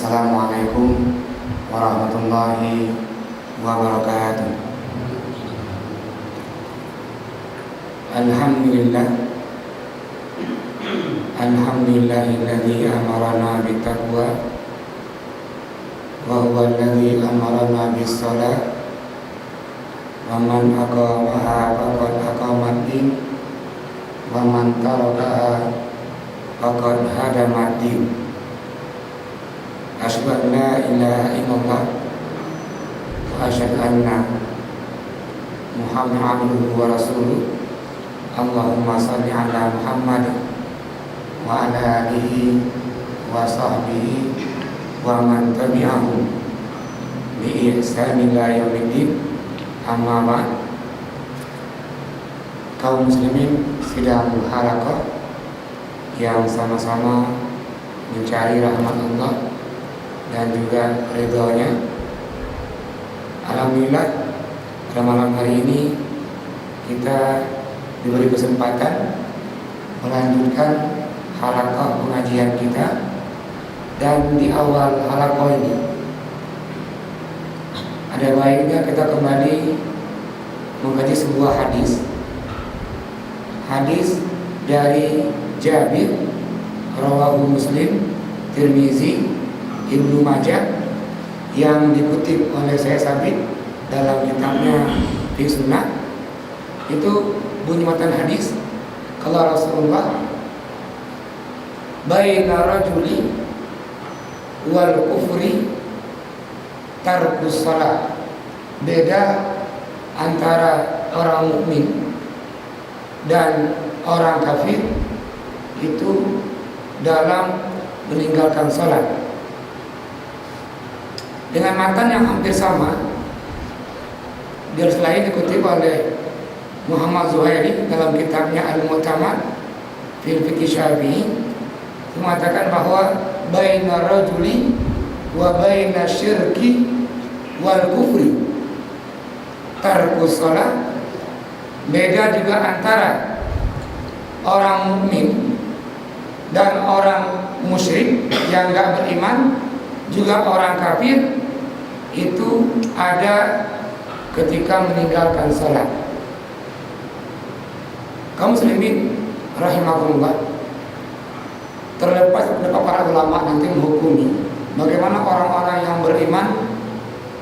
Assalamualaikum warahmatullahi wabarakatuh. Alhamdulillah, alhamdulillahilladzi amarana bittaqwa wa huwa alladzi amarana bis-shalah wa man aqamaha faqad aqamad-din wa man tarakaha faqad hadamad-din. Asyhadu an la ilaha illallah wa asyhadu anna Muhammadan abduhu wa rasuluh. Allahumma shalli ala Muhammad wa ala alihi wa sahbihi wa man tabi'ahum bi ihsan ila yaumiddin. Amma ba'd. Kaum muslimin sidang halaqah yang sama-sama mencari rahmat Allah dan juga ridhonya. Alhamdulillah, pada malam hari ini kita diberi kesempatan melanjutkan halaqah pengajian kita. Dan di awal halaqah ini ada baiknya kita kembali mengkaji sebuah hadis dari Jabir, rawahu Muslim, Tirmizi, Ibnu Majah, yang dikutip oleh Syekh Sabit dalam kitabnya Fi Sunnah. Itu bunyi matan hadis, kalau Rasulullah, baina rajuli wal kufri tarkus shalah, beda antara orang mukmin dan orang kafir itu dalam meninggalkan salat. Dengan matan yang hampir sama, di lain dikutip oleh Muhammad Zuhairi dalam kitabnya Al-Mu'tamad fil Fiqh Syafi'i, mengatakan bahwa baina rajuli wa baina syirki wal kufri tarkus shalah, beda juga antara orang mukmin dan orang musyrik yang enggak beriman, juga orang kafir, itu ada ketika meninggalkan salat. Kaum muslimin rahimahullah, terlepas dari para ulama nanti menghukumi bagaimana orang-orang yang beriman,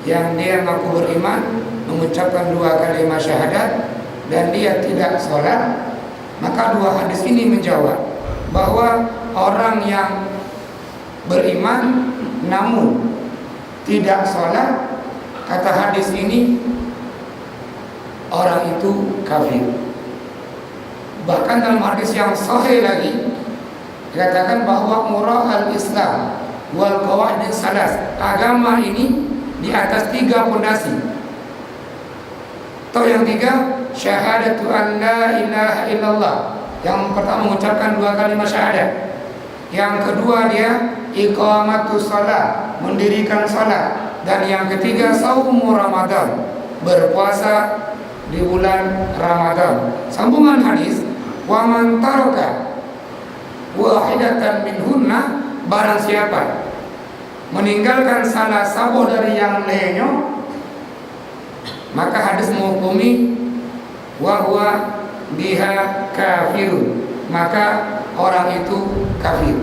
yang dia mengaku beriman, mengucapkan dua kalimat syahadat dan dia tidak salat, maka dua hadis ini menjawab bahwa orang yang beriman namun tidak salat, kata hadis ini, orang itu kafir. Bahkan dalam hadis yang sahih lagi dikatakan bahwa murah al-Islam wal qawaid salas, agama ini di atas 3 pondasi. Atau yang 3, syahadatu an la ilaha illallah. Yang pertama mengucapkan 2 kalimat syahadat. Yang kedua dia iqamatus shalah, mendirikan salat. Dan yang ketiga saumu Ramadan, berpuasa di bulan Ramadan. Sambungan hadis, wa man taraka wahidatan minhunna, barang siapa meninggalkan salah satu dari yang lainnya, maka hadis menghukumi wa huwa biha kafirun, maka orang itu kafir.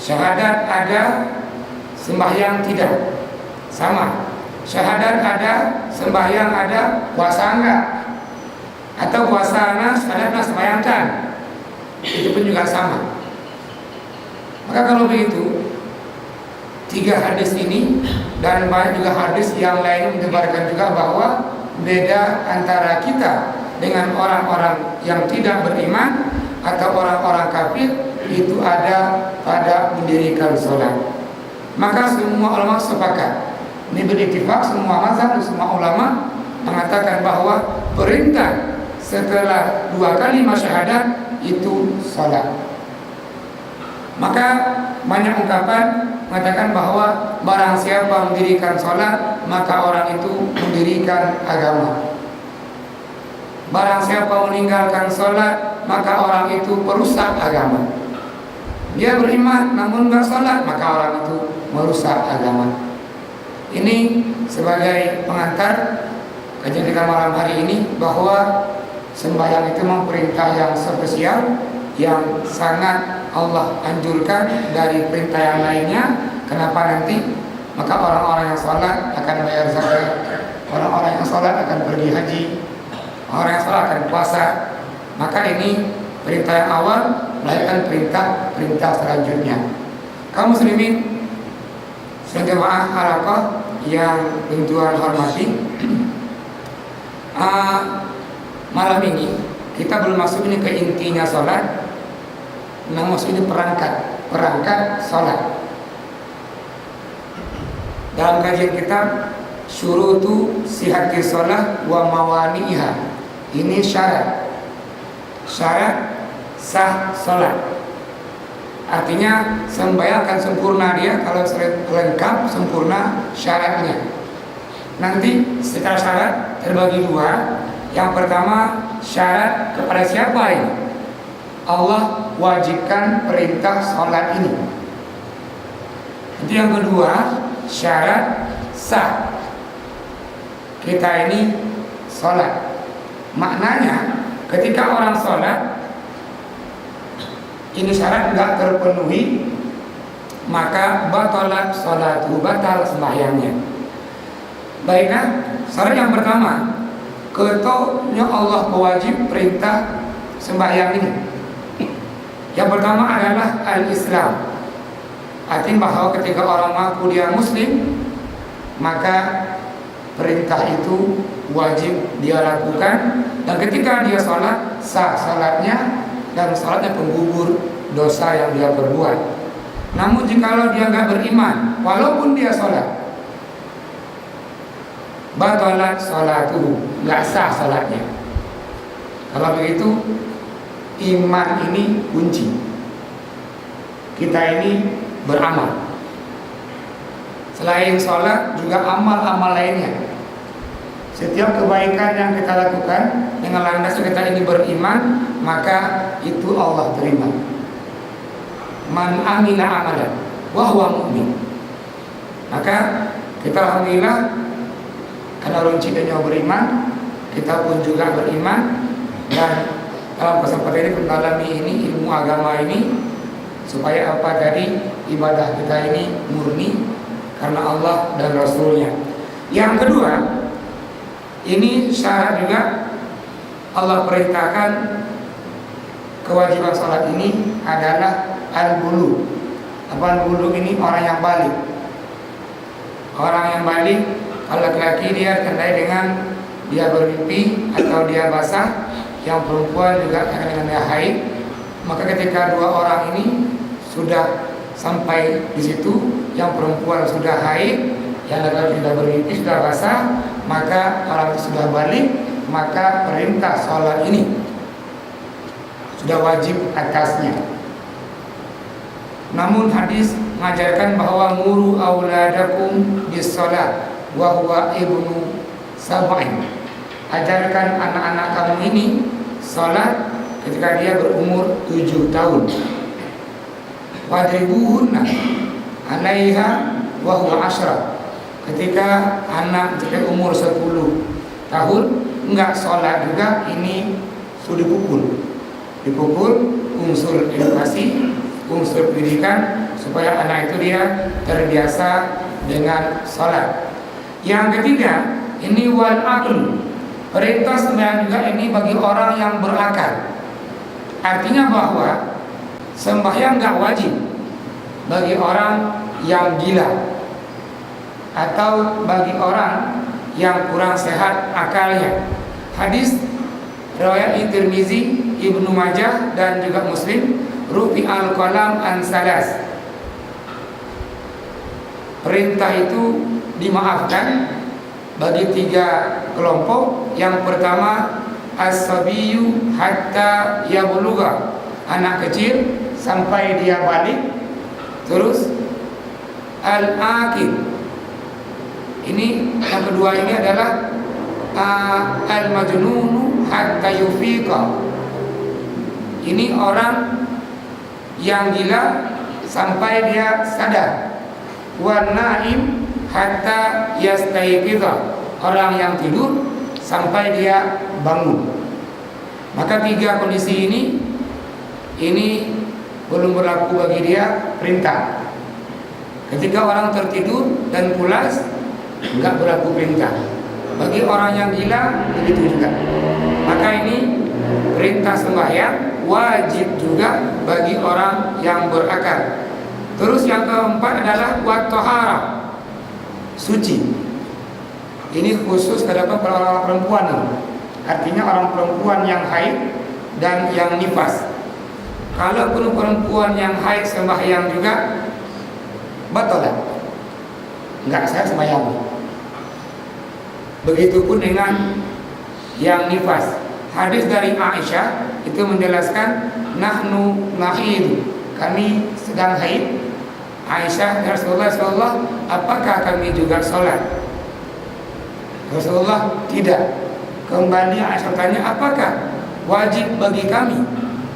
Syahadat ada, sembahyang tidak, sama. Syahadat ada, sembahyang ada, puasa enggak, atau puasa ana, syahadat sembahyang kan, itu pun juga sama. Maka kalau begitu, 3 hadis ini dan banyak juga hadis yang lain menyebarkan juga bahwa beda antara kita dengan orang-orang yang tidak beriman atau orang-orang kafir itu ada pada mendirikan sholat. Maka semua ulama sepakat, ini berittifaq, semua mazhab, semua ulama mengatakan bahwa perintah setelah 2 kalimat syahadat itu sholat. Maka banyak ungkapan mengatakan bahwa barang siapa mendirikan sholat, maka orang itu mendirikan agama. Barang siapa meninggalkan sholat, maka orang itu perusak agama. Dia beriman namun nggak sholat, maka orang itu merusak agama. Ini sebagai pengantar kajian kita malam hari ini, bahwa sembahyang itu memang perintah yang spesial, yang sangat Allah anjurkan dari perintah yang lainnya. Kenapa nanti? Maka orang-orang yang sholat akan bayar zakat, orang-orang yang sholat akan pergi haji, orang yang sholat akan puasa. Maka ini perintah yang awal melahirkan perintah selanjutnya. Kaum muslimin jemaah Arafah yang Tuhan hormati, malam ini kita belum masuk ini ke intinya sholat, namun ini perangkat sholat. Dalam kajian kitab Syurutu Sihati Sholat wa Mawani'iha, ini syarat sah sholat. Artinya sembahyang akan sempurna dia kalau lengkap sempurna syaratnya. Nanti secara syarat terbagi dua. Yang pertama, syarat kepada siapa ini? Allah wajibkan perintah sholat ini. Itu yang kedua, syarat sah kita ini sholat. Maknanya ketika orang sholat ini syarat nggak terpenuhi, maka batalat sholatu, batal sembahyangnya. Baiklah, syarat yang pertama, ketoknya Allah mewajib perintah sembahyang ini. Yang pertama adalah al-Islam. Artinya bahwa ketika orang mengaku dia muslim, maka perintah itu wajib dia lakukan. Dan ketika dia sholat, sah sholatnya, dan sholatnya penggugur dosa yang dia perbuat. Namun jikalau dia nggak beriman, walaupun dia sholat, batalat sholatu, nggak sah sholatnya. Kalau begitu, iman ini kunci. Kita ini beramal. Selain sholat, juga amal-amal lainnya. Setiap kebaikan yang kita lakukan dengan landas kita ini beriman, maka itu Allah terima. Man amila amalan wa huwa mu'min. Maka kita alhamdulillah, karena orang cidanya beriman, kita pun juga beriman. Dan dalam kesempatan ini mendalami ini ilmu agama ini, supaya apa tadi, ibadah kita ini murni karena Allah dan Rasulnya. Yang kedua, ini syarat juga Allah perintahkan kewajiban sholat ini adalah al-bulu. Apa al-bulu ini? Orang yang balik. Orang yang balik, kalau laki-laki dia tandai dengan dia bermimpi atau dia basah, yang perempuan juga akan dengan dia haid. Maka ketika dua orang ini sudah sampai di situ, yang perempuan sudah haid, yang laki-laki sudah bermimpi, sudah basah, maka orang itu sudah balik, maka perintah sholat ini sudah wajib atasnya. Namun hadis mengajarkan bahwa muru auladakum bis sholat wa huwa ibnu sab'in. Ajarkan anak-anak kamu ini sholat ketika dia berumur 7 tahun. Wadribuhunna alaiha wa huwa 10. Ketika anak sampai umur 10 tahun enggak sholat juga, ini sudah dipukul unsur edukasi, unsur pendidikan, supaya anak itu dia terbiasa dengan sholat. Yang ketiga, ini wal aql. Perintah sembahyang juga ini bagi orang yang berakal. Artinya bahwa sembahyang enggak wajib bagi orang yang gila atau bagi orang yang kurang sehat akalnya. Hadis riwayat Tirmizi, Ibnu Majah dan juga Muslim, rufi al-qalam an salas. Perintah itu dimaafkan bagi 3 kelompok. Yang pertama, as-sabiyyu hatta yablugha, anak kecil sampai dia balik. Terus al-aqil, ini yang kedua ini adalah al-majnunu hatta yufiqa. Ini orang yang gila sampai dia sadar, wan naim hatta yastayqiza, orang yang tidur sampai dia bangun. Maka 3 kondisi ini belum berlaku bagi dia perintah. Ketika orang tertidur dan pulas, enggak berlaku perintah. Bagi orang yang gila begitu juga. Maka ini perintah sembahyang wajib juga bagi orang yang berakal. Terus yang keempat adalah wa tahara, suci. Ini khusus terdapat pada orang perempuan. Artinya orang perempuan yang haid dan yang nifas. Kalaupun perempuan yang haid sembahyang juga batal, enggak sah sembahyang. Begitupun dengan yang nifas. Hadis dari Aisyah itu menjelaskan nahnu nahid, kami sedang haid. Aisyah, ya Rasulullah SAW, apakah kami juga sholat? Rasulullah tidak. Kembali Aisyah tanya, apakah wajib bagi kami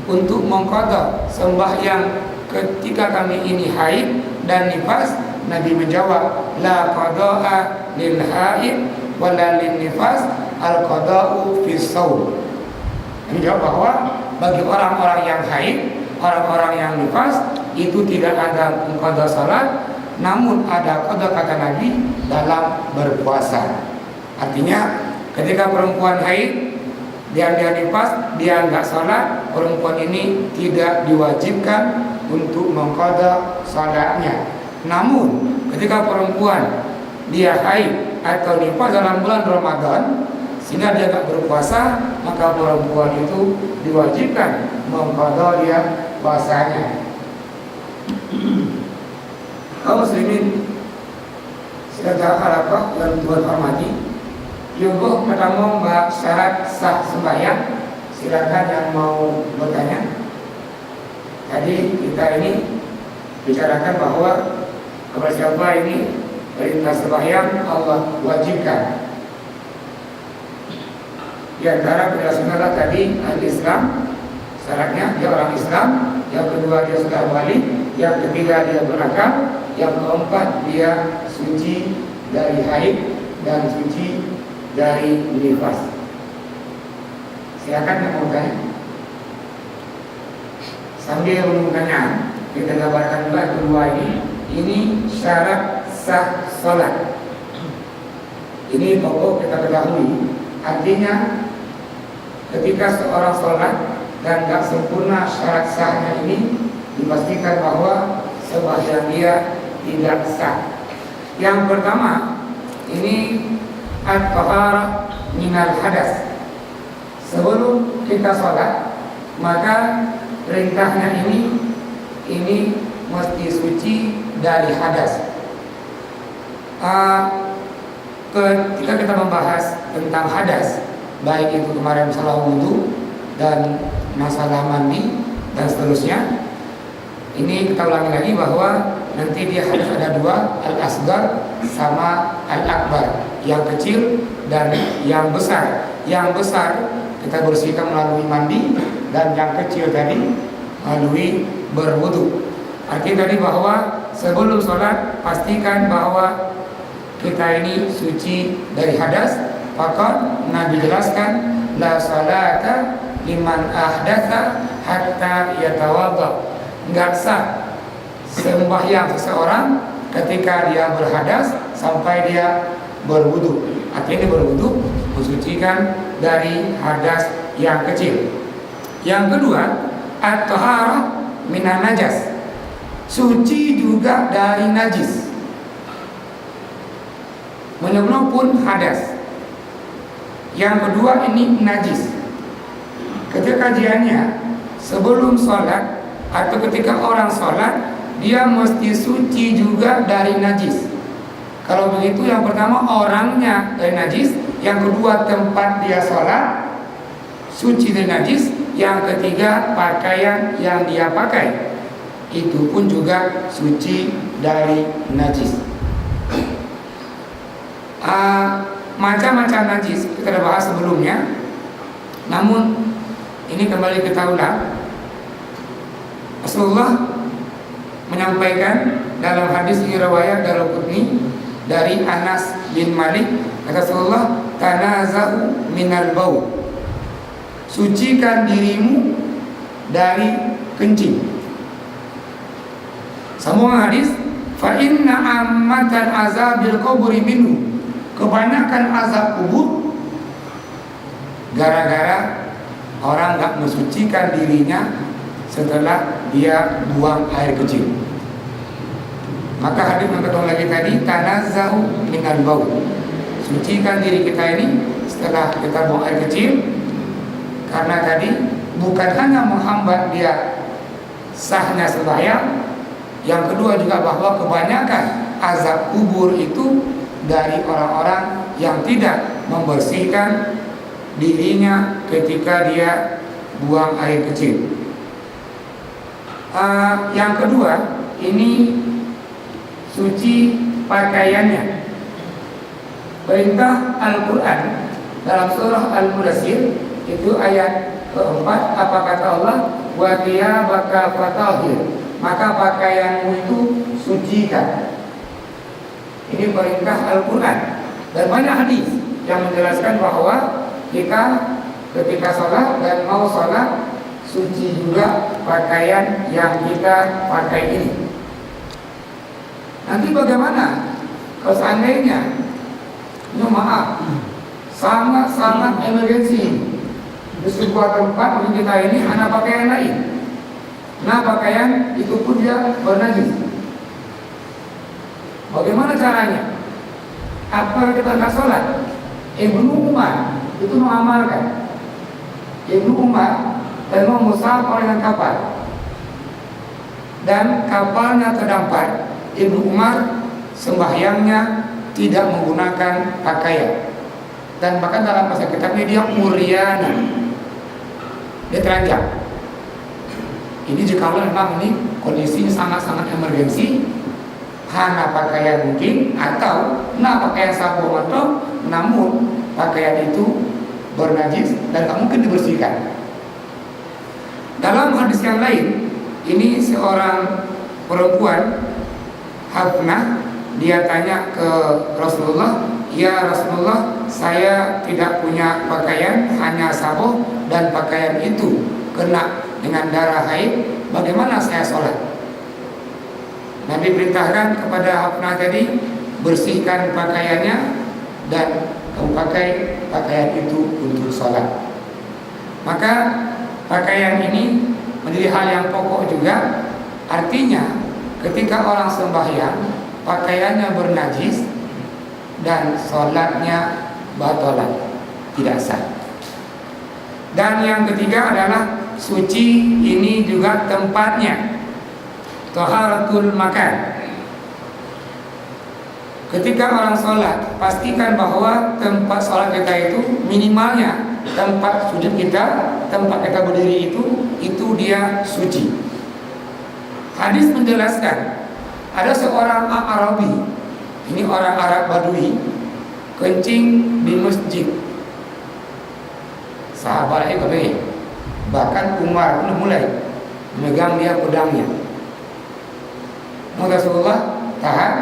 untuk mengqadha sembahyang ketika kami ini haid dan nifas? Nabi menjawab, la qada'a lil haid wala lin nifas, al qada'u fi shaum. Ini jawab bahwa bagi orang-orang yang haid, orang-orang yang nifas itu tidak ada qada salat, namun ada qada, kata Nabi, dalam berpuasa. Artinya ketika perempuan haid dia nifas, dia enggak salat, perempuan ini tidak diwajibkan untuk mengqada salatnya. Namun ketika perempuan dia haid atau nifas dalam bulan Ramadan sehingga dia tak berpuasa, maka perempuan itu diwajibkan mengqada dia puasanya. Kaum muslimin secara Arafah yang Tuhan hormati, Yogo pertama membahas syarat sah sembahyang. Silakan yang mau bertanya. Tadi kita ini bicarakan bahwa kepada siapa ini perintah sembahyang Allah wajibkan. Di antara penjelasan Allah tadi al-Islam, syaratnya dia orang Islam, yang kedua dia sudah balik, yang ketiga dia berakal, yang keempat dia suci dari haid dan suci dari nifas. Silakan yang mau tanya. Sambil menunggunya, kita gambarkan juga kedua ini. Ini syarat sah sholat. Ini pokok kita ketahui. Artinya ketika seorang sholat dan tak sempurna syarat sahnya ini, dipastikan bahwa sembahyang dia tidak sah. Yang pertama, ini at-taharah minal hadas. Sebelum kita sholat, maka perintahnya ini mesti suci dari hadas. Ketika kita membahas tentang hadas, baik itu kemarin masalah wudhu dan masalah mandi dan seterusnya, ini kita ulangi lagi bahwa nanti dia hadas ada dua, al-asghar sama al-akbar, yang kecil dan yang besar. Yang besar kita bersihkan melalui mandi, dan yang kecil tadi melalui berwudu. Artinya tadi bahwa sebelum sholat pastikan bahwa kita ini suci dari hadas. Maka Nabi jelaskan, la salata liman ahdatha hatta yatawadda. Enggak sah sembahyang seseorang ketika dia berhadas sampai dia berwudu. Artinya dia berwudu mensucikan dari hadas yang kecil. Yang kedua, at-taharah minan najas. Suci juga dari najis. Menyebelum pun hadas. Yang kedua ini najis. Ketika kajiannya sebelum sholat atau ketika orang sholat, dia mesti suci juga dari najis. Kalau begitu, yang pertama orangnya dari najis, yang kedua tempat dia sholat suci dari najis, yang ketiga pakaian yang dia pakai itu pun juga suci dari najis. Macam-macam najis kita sudah bahas sebelumnya, namun ini kembali kita ulang. Rasulullah menyampaikan dalam hadis riwayat Daruqutni dari Anas bin Malik, kata Rasulullah, tanazahu minal bau, sucikan dirimu dari kencing. Sambungan hadis, fa inna ammatan azabil qabri minhu, kebanyakan azab kubur gara-gara orang gak mensucikan dirinya setelah dia buang air kecil. Maka hadis yang kedua lagi tadi, tanazzahu minal bau, sucikan diri kita ini setelah kita buang air kecil, karena tadi bukan hanya menghambat dia sahnya sembahyang, yang kedua juga bahwa kebanyakan azab kubur itu dari orang-orang yang tidak membersihkan dirinya ketika dia buang air kecil. Yang kedua, ini suci pakaiannya. Perintah Al-Quran dalam surah Al-Mudaththir itu ayat keempat, apa kata Allah? Wa thiyabaka fatahhir, maka pakaianmu itu sucikan. Ini perintah Al-Quran. Dan banyak hadis yang menjelaskan bahwa kita ketika sholat dan mau sholat, suci juga pakaian yang kita pakai ini. Nanti bagaimana kalau seandainya, maaf, sangat-sangat emergensi di sebuah tempat di kita ini hanya pakaian lain, nah pakaian itu pun dia bernajis. Bagaimana caranya? Apa kita nggak sholat? Ibnu Umar itu mengamalkan. Ibnu Umar memang musafir dengan kapal, dan kapalnya terdampar. Ibnu Umar sembahyangnya tidak menggunakan pakaian, dan bahkan dalam bahasa kitabnya dia muryana, dia telanjang. Ini jika memang ini kondisi sangat-sangat emergensi, hanya pakaian mungkin, atau pakaian sabu atau namun pakaian itu bernajis dan tak mungkin dibersihkan. Dalam hadis yang lain, ini seorang perempuan Hafnah, dia tanya ke Rasulullah, ya Rasulullah, saya tidak punya pakaian, hanya sabuk, dan pakaian itu kena dengan darah haid, bagaimana saya sholat? Nabi perintahkan kepada Hafnah tadi, bersihkan pakaiannya dan pakai pakaian itu untuk sholat. Maka pakaian ini menjadi hal yang pokok juga. Artinya ketika orang sembahyang pakaiannya bernajis dan sholatnya batalan, tidak sah. Dan yang ketiga adalah suci ini juga tempatnya, taharatul makan. Ketika orang sholat, pastikan bahwa tempat sholat kita itu minimalnya tempat sujud kita, tempat kita berdiri itu dia suci. Hadis menjelaskan, ada seorang Arabi, ini orang Arab Badui, kencing di masjid. Sahabatnya kepengen, bahkan Umar pun mulai memegang dia pedangnya. Rasulullah tahan,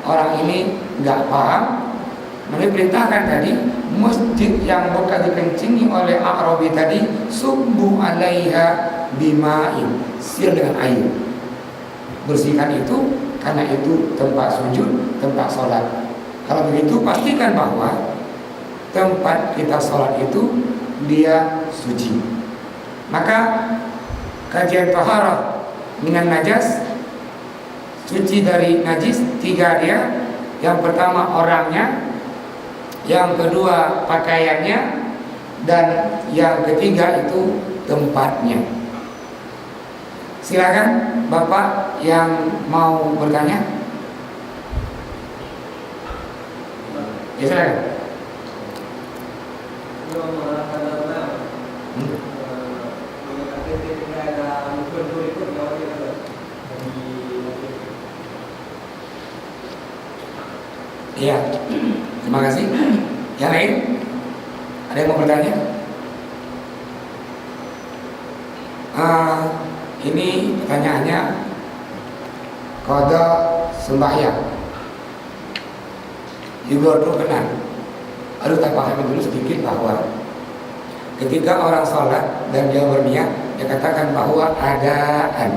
orang ini nggak paham. Nabi perintahkan tadi, masjid yang bekas dikencingi oleh Arabi tadi, subbu alaiha bima'in, sir dengan air, bersihkan itu, karena itu tempat sujud, tempat sholat. Kalau begitu pastikan bahwa tempat kita sholat itu dia suci. Maka kajian taharah minan najas, suci dari najis, tiga dia. Yang pertama orangnya, yang kedua pakaiannya, dan yang ketiga itu tempatnya. Silakan Bapak yang mau bertanya. Ya silakan. Iya, terima kasih. Yang lain, ada yang mau bertanya? Ini pertanyaannya qada sembahyang. Juga berkenan. Harus tak pahami dulu sedikit bahwa ketika orang sholat dan dia berniat, dia katakan bahwa adaan.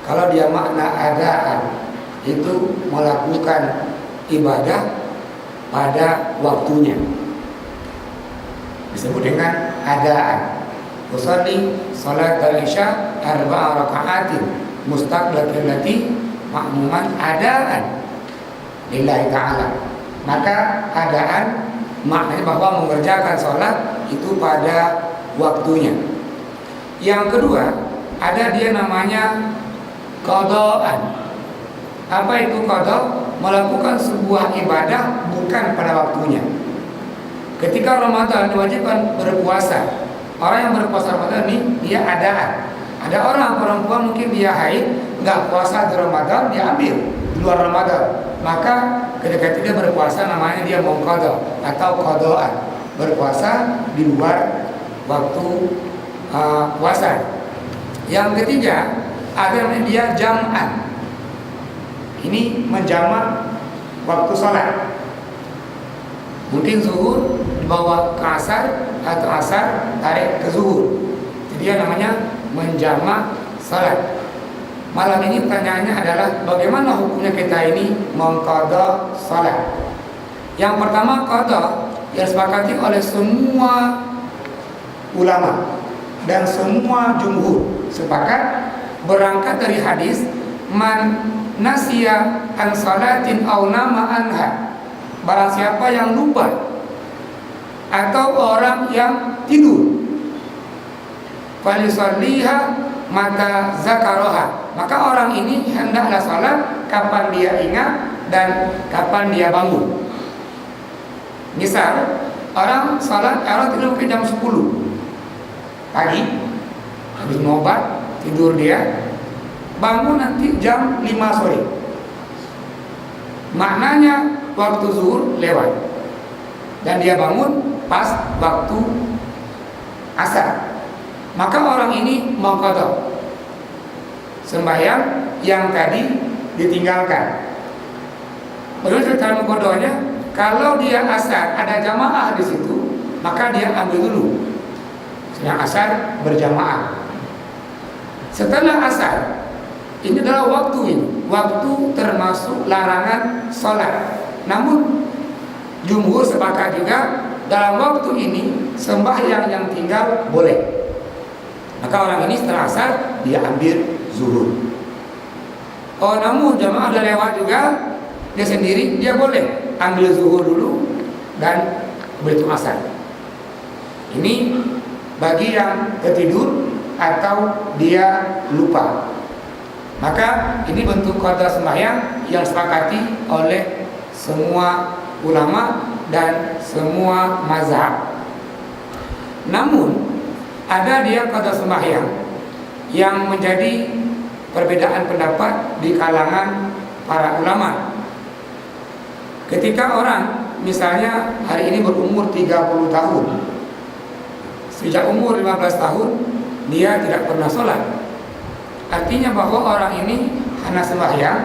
Kalau dia makna adaan itu melakukan ibadah pada waktunya, disebut dengan adaan. Usolli salat al-isya arba'a raka'atin mustaqbil qiblati ma'muman adaan lillahi ta'ala. Maka adaan maknanya bahwa mengerjakan sholat itu pada waktunya. Yang kedua, ada dia namanya qadaan. Apa itu qada? Melakukan sebuah ibadah bukan pada waktunya. Ketika Ramadan diwajibkan berpuasa. Orang yang berpuasa Ramadan ini dia adaan. Ada orang perempuan mungkin dia haid, nggak puasa di Ramadan, dia ambil di luar Ramadan. Maka ketika dia berpuasa namanya dia mengqada atau qadaan, berpuasa di luar waktu puasa. Yang ketiga ada namanya dia jam'an. Ini menjamak waktu sholat. Mungkin zuhur dibawa ke asar atau asar tarik ke zuhur. Jadi dia namanya menjamak salat. Malam ini pertanyaannya adalah bagaimana hukumnya kita ini mengqada salat. Yang pertama, qada yang disepakati oleh semua ulama dan semua jumhur sepakat berangkat dari hadis man nasiya an salatin aw nama anha. Barang siapa yang lupa atau orang yang tidur, falisalliha maka zakaroha, maka orang ini hendaklah salat kapan dia ingat dan kapan dia bangun. Misal orang salat, orang tidur ke jam 10 pagi, habis ngobat tidur dia, bangun nanti jam 5 sore. Maknanya waktu zuhur lewat dan dia bangun pas waktu asar. Maka orang ini mau qada sembahyang yang tadi ditinggalkan. Bagaimana cara mengqadanya? Kalau dia asar ada jamaah di situ, maka dia ambil dulu. Sedang asar berjamaah. Setelah asar, ini adalah waktu ini, waktu termasuk larangan sholat. Namun jumhur sepakat juga dalam waktu ini sembahyang yang tinggal boleh. Maka orang ini setelah asar dia ambil zuhur. Oh, namun jamaah sudah lewat juga, dia sendiri dia boleh ambil zuhur dulu dan berhitung asar. Ini bagi yang tertidur atau dia lupa. Maka ini bentuk qada sembahyang yang disepakati oleh semua ulama dan semua mazhab. Namun ada dia qada sembahyang yang menjadi perbedaan pendapat di kalangan para ulama. Ketika orang misalnya hari ini berumur 30 tahun, sejak umur 15 tahun dia tidak pernah sholat, artinya bahwa orang ini hanya sembahyang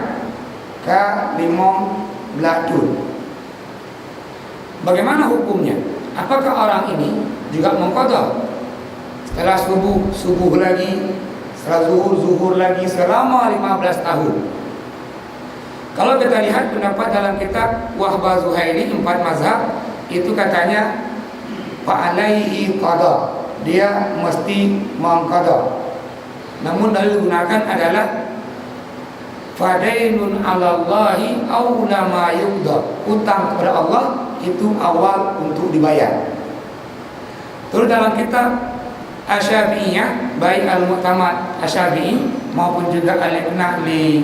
ke 15 tahun. Bagaimana hukumnya? Apakah orang ini juga mengqada setelah subuh lagi, setelah zuhur lagi selama 15 tahun? Kalau kita lihat pendapat dalam kitab Wahbah Zuhaili 4 mazhab, itu katanya fa'alaihi qada, dia mesti mengqada. Namun dalil digunakan adalah fadainun 'alallahi aula ma yuqda, utang kepada Allah itu awal untuk dibayar. Terus dalam kitab Asy-Syafi'iyah, baik Al-Mu'tamad Asy-Syafi'i maupun juga Al-Iqna' li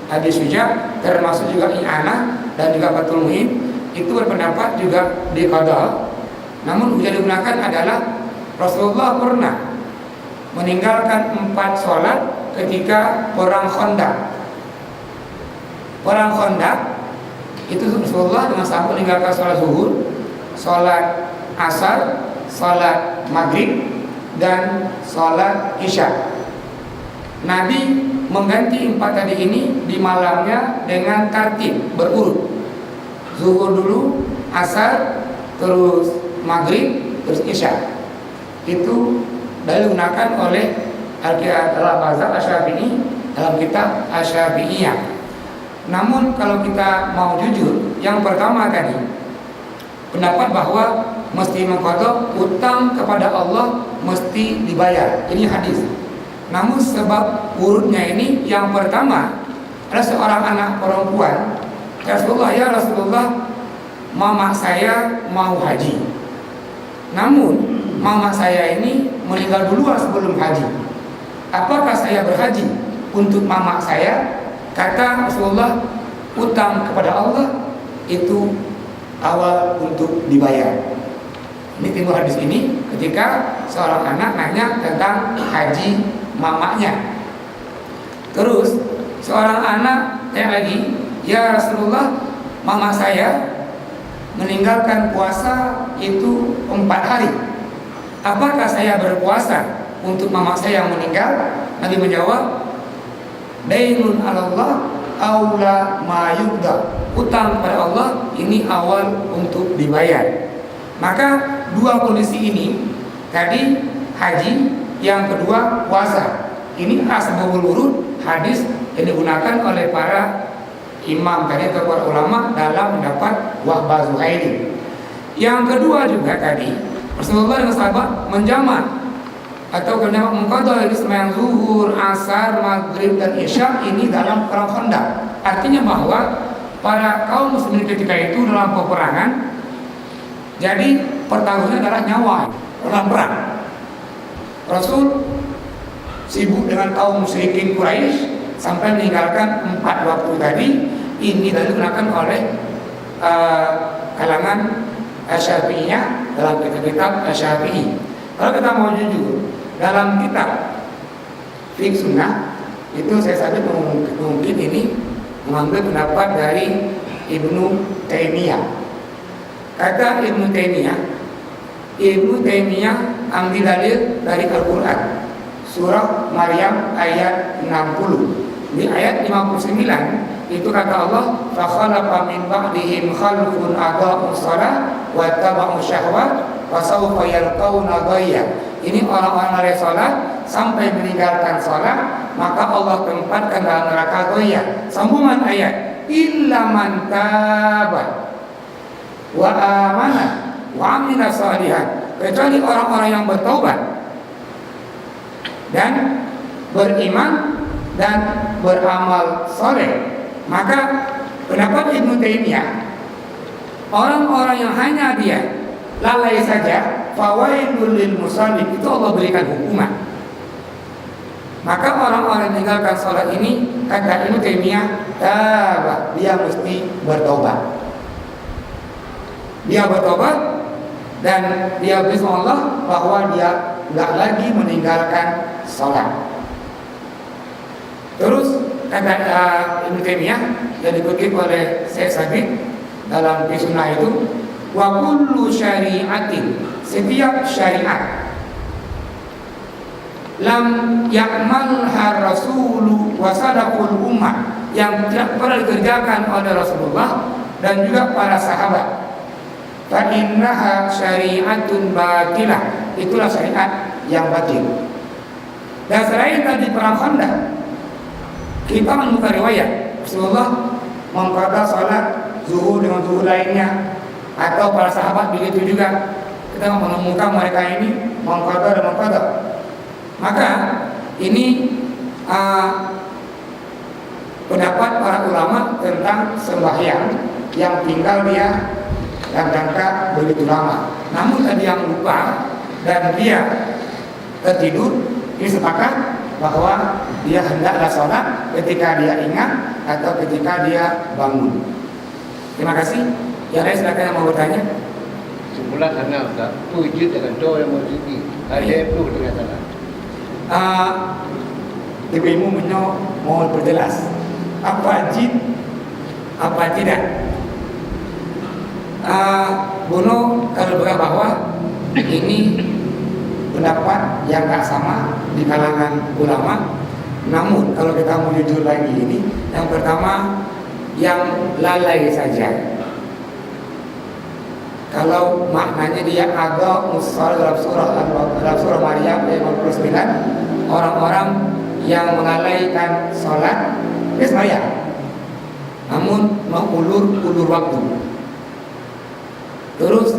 Abi Syuja', termasuk juga I'anah dan juga Fathul Mu'in, itu berpendapat juga diqada. Namun yang digunakan adalah Rasulullah pernah meninggalkan 4 sholat ketika perang Khandaq. Perang Khandaq itu Rasulullah dengan sahabat meninggalkan sholat zuhur, sholat asar, sholat maghrib dan sholat isya. Nabi mengganti 4 tadi ini di malamnya dengan tertib berurut. Zuhur dulu, asar, terus maghrib, terus isya. Itu digunakan oleh Al-Mazhab Asy-Syafi'i dalam kitab Asy-Syafi'iyah. Namun kalau kita mau jujur, yang pertama tadi pendapat bahwa mesti mengqadha utang kepada Allah mesti dibayar. Ini hadis. Namun sebab urutnya ini yang pertama ada seorang anak perempuan, Rasulullah, ya Rasulullah, mama saya mau haji. Namun mama saya ini meninggal duluan sebelum haji. Apakah saya berhaji untuk mama saya? Kata Rasulullah, utang kepada Allah itu awal untuk dibayar. Ini timbul hadis ini ketika seorang anak nanya tentang haji mamanya. Terus seorang anak yang lagi, ya Rasulullah, mama saya meninggalkan puasa itu 4 hari. Apakah saya berpuasa untuk mama saya yang meninggal? Nabi menjawab, dainun 'alallah aula ma yubda. Utang pada Allah ini awal untuk dibayar. Maka dua kondisi ini tadi haji, yang kedua puasa. Ini asbabul wurud hadis yang digunakan oleh para imam tadi atau para ulama dalam mendapat Wahbah Zuhaili. Yang kedua juga tadi Rasulullah dengan sahabat menjamak atau menjamak mengqadha sembahyang zuhur, asar, maghrib dan isya ini dalam perang Khandaq. Artinya bahwa para kaum muslimin ketika itu dalam peperangan, jadi pertaruhannya adalah nyawa dalam perang. Rasul sibuk dengan kaum musyrikin Quraisy sampai meninggalkan 4 waktu tadi. Ini digunakan oleh kalangan Syafi'iyah dalam kitab Syafi'i. Kalau kita mau jujur, dalam kitab Fiqh Sunnah itu saya sadar mungkin ini mengambil pendapat dari Ibnu Taimiyah. Kata Ibnu Taimiyah ambil dalil dari Al-Quran, surah Maryam ayat 60. Di ayat 59 itu kata Allah, fa khalaqa min ba'dihim khalqun adaa'u shalah wa taba'u syahwat fa sawfa yalqauna ghayya. Ini orang-orang dari salat sampai meninggalkan salat, maka Allah tempatkan dalam neraka ghayya. Sambungan ayat, illa man taba wa amana wa amila shalihan, kecuali orang-orang yang bertaubat dan beriman dan beramal soleh. Maka pendapat Ibnu Taimiyah, orang-orang yang hanya dia lalai saja, fawailul lil musallin, itu Allah berikan hukuman. Maka orang-orang yang meninggalkan sholat ini, kata Ibnu Taimiyah, dia mesti bertobat. Dia bertobat dan dia berdoa Allah bahwa dia tidak lagi meninggalkan sholat. Terus kata Ibnu Taimiyah yang dikutip oleh Syekh Sabiq dalam Sunnah itu, wa kullu syari'atin, setiap syariat lam ya'malha rasulu wa sadaqul ummah, yang tidak pernah dikerjakan oleh Rasulullah dan juga para sahabat, fa innaha syari'atun batilah, itulah syariat yang batil. Dan selain tadi perang Khandaq, kita menemukan riwayat Rasulullah mengqadha salat zuhur dengan zuhur lainnya, atau para sahabat begitu juga. Kita menemukan mereka ini mengqadha dan mengqadha. Maka ini pendapat para ulama tentang sembahyang yang tinggal dia dalam jangka begitu lama. Namun tadi yang lupa dan dia tertidur, ini sepakat bahwa dia hendaklah sholat ketika dia ingat atau ketika dia bangun. Terima kasih. Yang lain silakan yang mau bertanya. Semula karena Ustaz, wujud dengan doa yang muziki, ada itu dengan salah. Ibu mau berjelas apa jin, apa tidak. Bono kalau berkata bahwa ini pendapat yang tak sama di kalangan ulama. Namun kalau kita mau jujur lagi ini, yang pertama yang lalai saja. Kalau maknanya dia agak musal dalam surah Maryam ayat 59, orang-orang yang melalaikan sholat sembahyang, namun mengulur waktu. Terus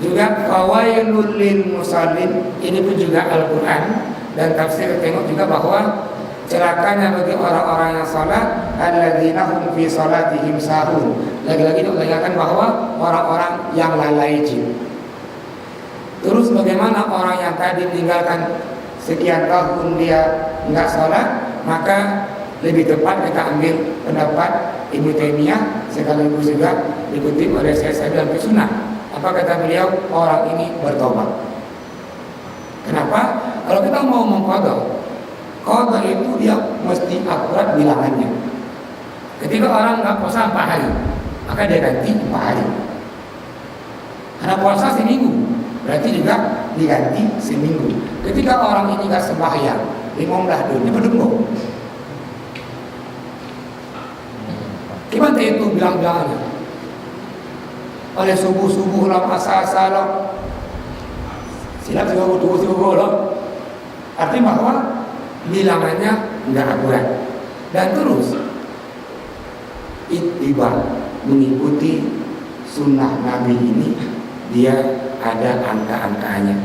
juga fawailul lil musallin, ini pun juga Al-Quran dan tafsir tengok juga bahwa celakanya bagi orang-orang yang salat alladzina hum fi salatihim sahun. Lagi-lagi dikatakan bahwa orang-orang yang lalai jin. Terus bagaimana orang yang tadi meninggalkan sekian tahun dia enggak salat, maka lebih tepat kita ambil pendapat Ibnu Taimiyah sekaligus juga dikutip oleh Syekh Sa'di Al-Sunnah. Apa kata beliau? Orang ini bertobat. Kenapa? Kalau kita mau mengqadha, qadha itu dia mesti akurat bilangannya. Ketika orang nggak puasa 4 hari, maka dia ganti 4 hari. Karena puasa seminggu, berarti juga diganti seminggu. Ketika orang ini nggak sembahyang 15 hari, dia berdengkur. Gimana itu bilang-bilangannya? Oleh subuh-subuh lah, asal-asal lah, silap subuh lah. Artinya bahwa bilangannya nggak akurat. Dan terus ittiba, mengikuti sunnah Nabi ini, dia ada angka-angkanya.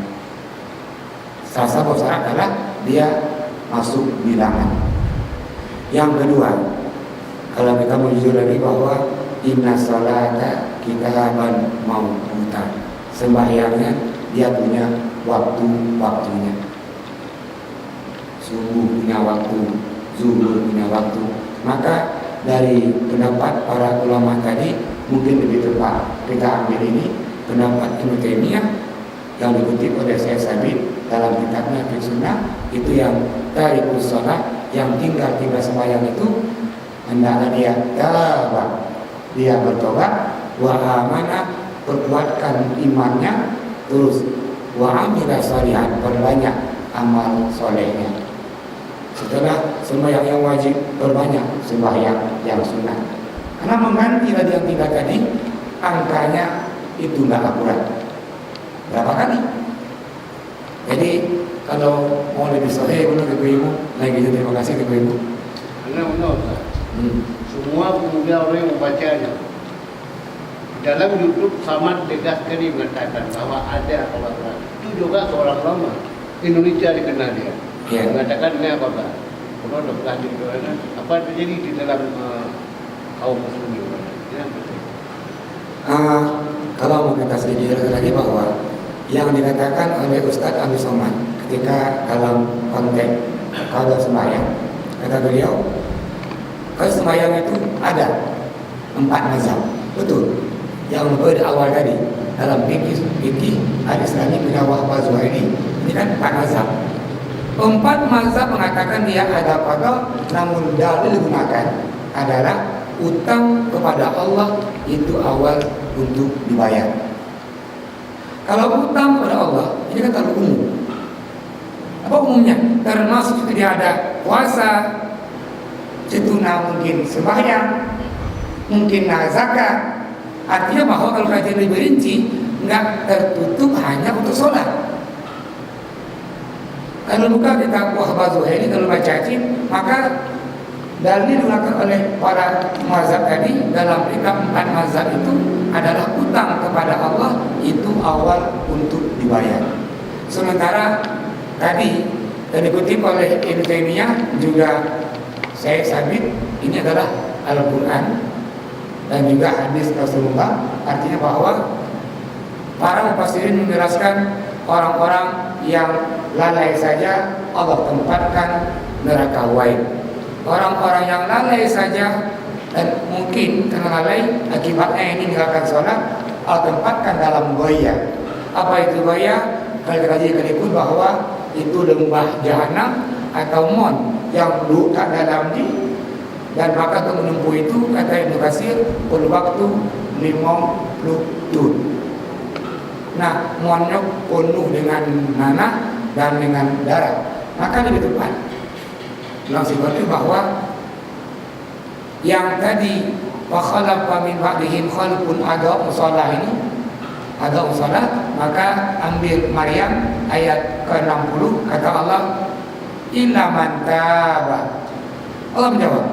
Salah satu syarat adalah dia masuk bilangan. Yang kedua, kalau kita mau jujur lagi bahwa inna sholata kitaban mawquta, sembahyangnya dia punya waktu-waktunya. Subuh punya waktu, zuhur punya waktu. Maka dari pendapat para ulama tadi mungkin lebih tepat kita ambil ini pendapat Ibnu Taimiyah yang dikutip oleh Syekh Sabit dalam kitabnya Fiqh Sunnah, itu yang tarikus shalah, yang tinggal sembahyang itu hendaknya dia tawab, dia bertobat, wa amana, perkuatkan imannya, terus wa amila shalihan, perbanyak amal solehnya. Setelah sembahyang yang wajib, perbanyak sembahyang yang sunnah. Karena mengganti tadi yang 3 tadi, angkanya itu nggak akurat. Berapa kali? Jadi kalau mau lebih sahih, benar ke ibu. Lagi terima kasih ke ibu. Benar. Semua pemuda orang yang membacanya dalam YouTube sangat tegas sekali mengatakan bahwa ada Allah. Itu juga seorang ulama Indonesia dikenal dia. Ya. Mengatakan ini apa? Kalau ada berarti apa terjadi di dalam kaum muslimin? Ya. Kalau mau kita sedikit lagi bahwa yang dikatakan oleh Ustadz Abdul Somad ketika dalam konteks qadha sembahyang, kata beliau, kalau sembahyang itu ada 4 mazhab, betul. Yang pada awal tadi dalam fikih al-Islami bila wahwa Zuhaili, ini kan 4 mazhab. 4 mazhab mengatakan dia ada qadha, namun dalil digunakan adalah utang kepada Allah itu awal untuk dibayar. Kalau utang kepada Allah, ini kan terlalu umum. Apa umumnya? Termasuk dia ada puasa, setuna mungkin sembahyang, mungkin zakat. Artinya bahwa kalau kajian lebih rinci, nggak tertutup hanya untuk sholat. Kalau buka kitab Wahbah Zuhaili, kalau bacain, maka dalil digunakan oleh para mazhab tadi dalam kitab 4 mazhab itu adalah utang kepada Allah itu awal untuk dibayar. Sementara tadi yang dikutip oleh Ibnu Taimiyah juga Syekh Sabit, ini adalah Al-Quran dan juga hadis Rasulullah. Artinya bahwa para mufassirin menjelaskan orang-orang yang lalai saja Allah tempatkan neraka waib. Orang-orang yang lalai saja dan mungkin karena lalai akibatnya ini meninggalkan sholat, Allah tempatkan dalam goya. Apa itu goya? Kalau kita ikut bahwa itu lembah jahanam atau mon yang luka dalam di, dan maka untuk menempuh itu kata Ibnu Katsir perlu waktu 50 tahun. Nah, monnya penuh dengan nanah dan dengan darah, maka lebih tepat bilang seperti bahwa yang tadi wa khalaqa min ba'dihim khalqun adaa'u shalah ini adaa'u shalah, maka ambil Maryam ayat ke-60 kata Allah illa man taba. Allah menjawab,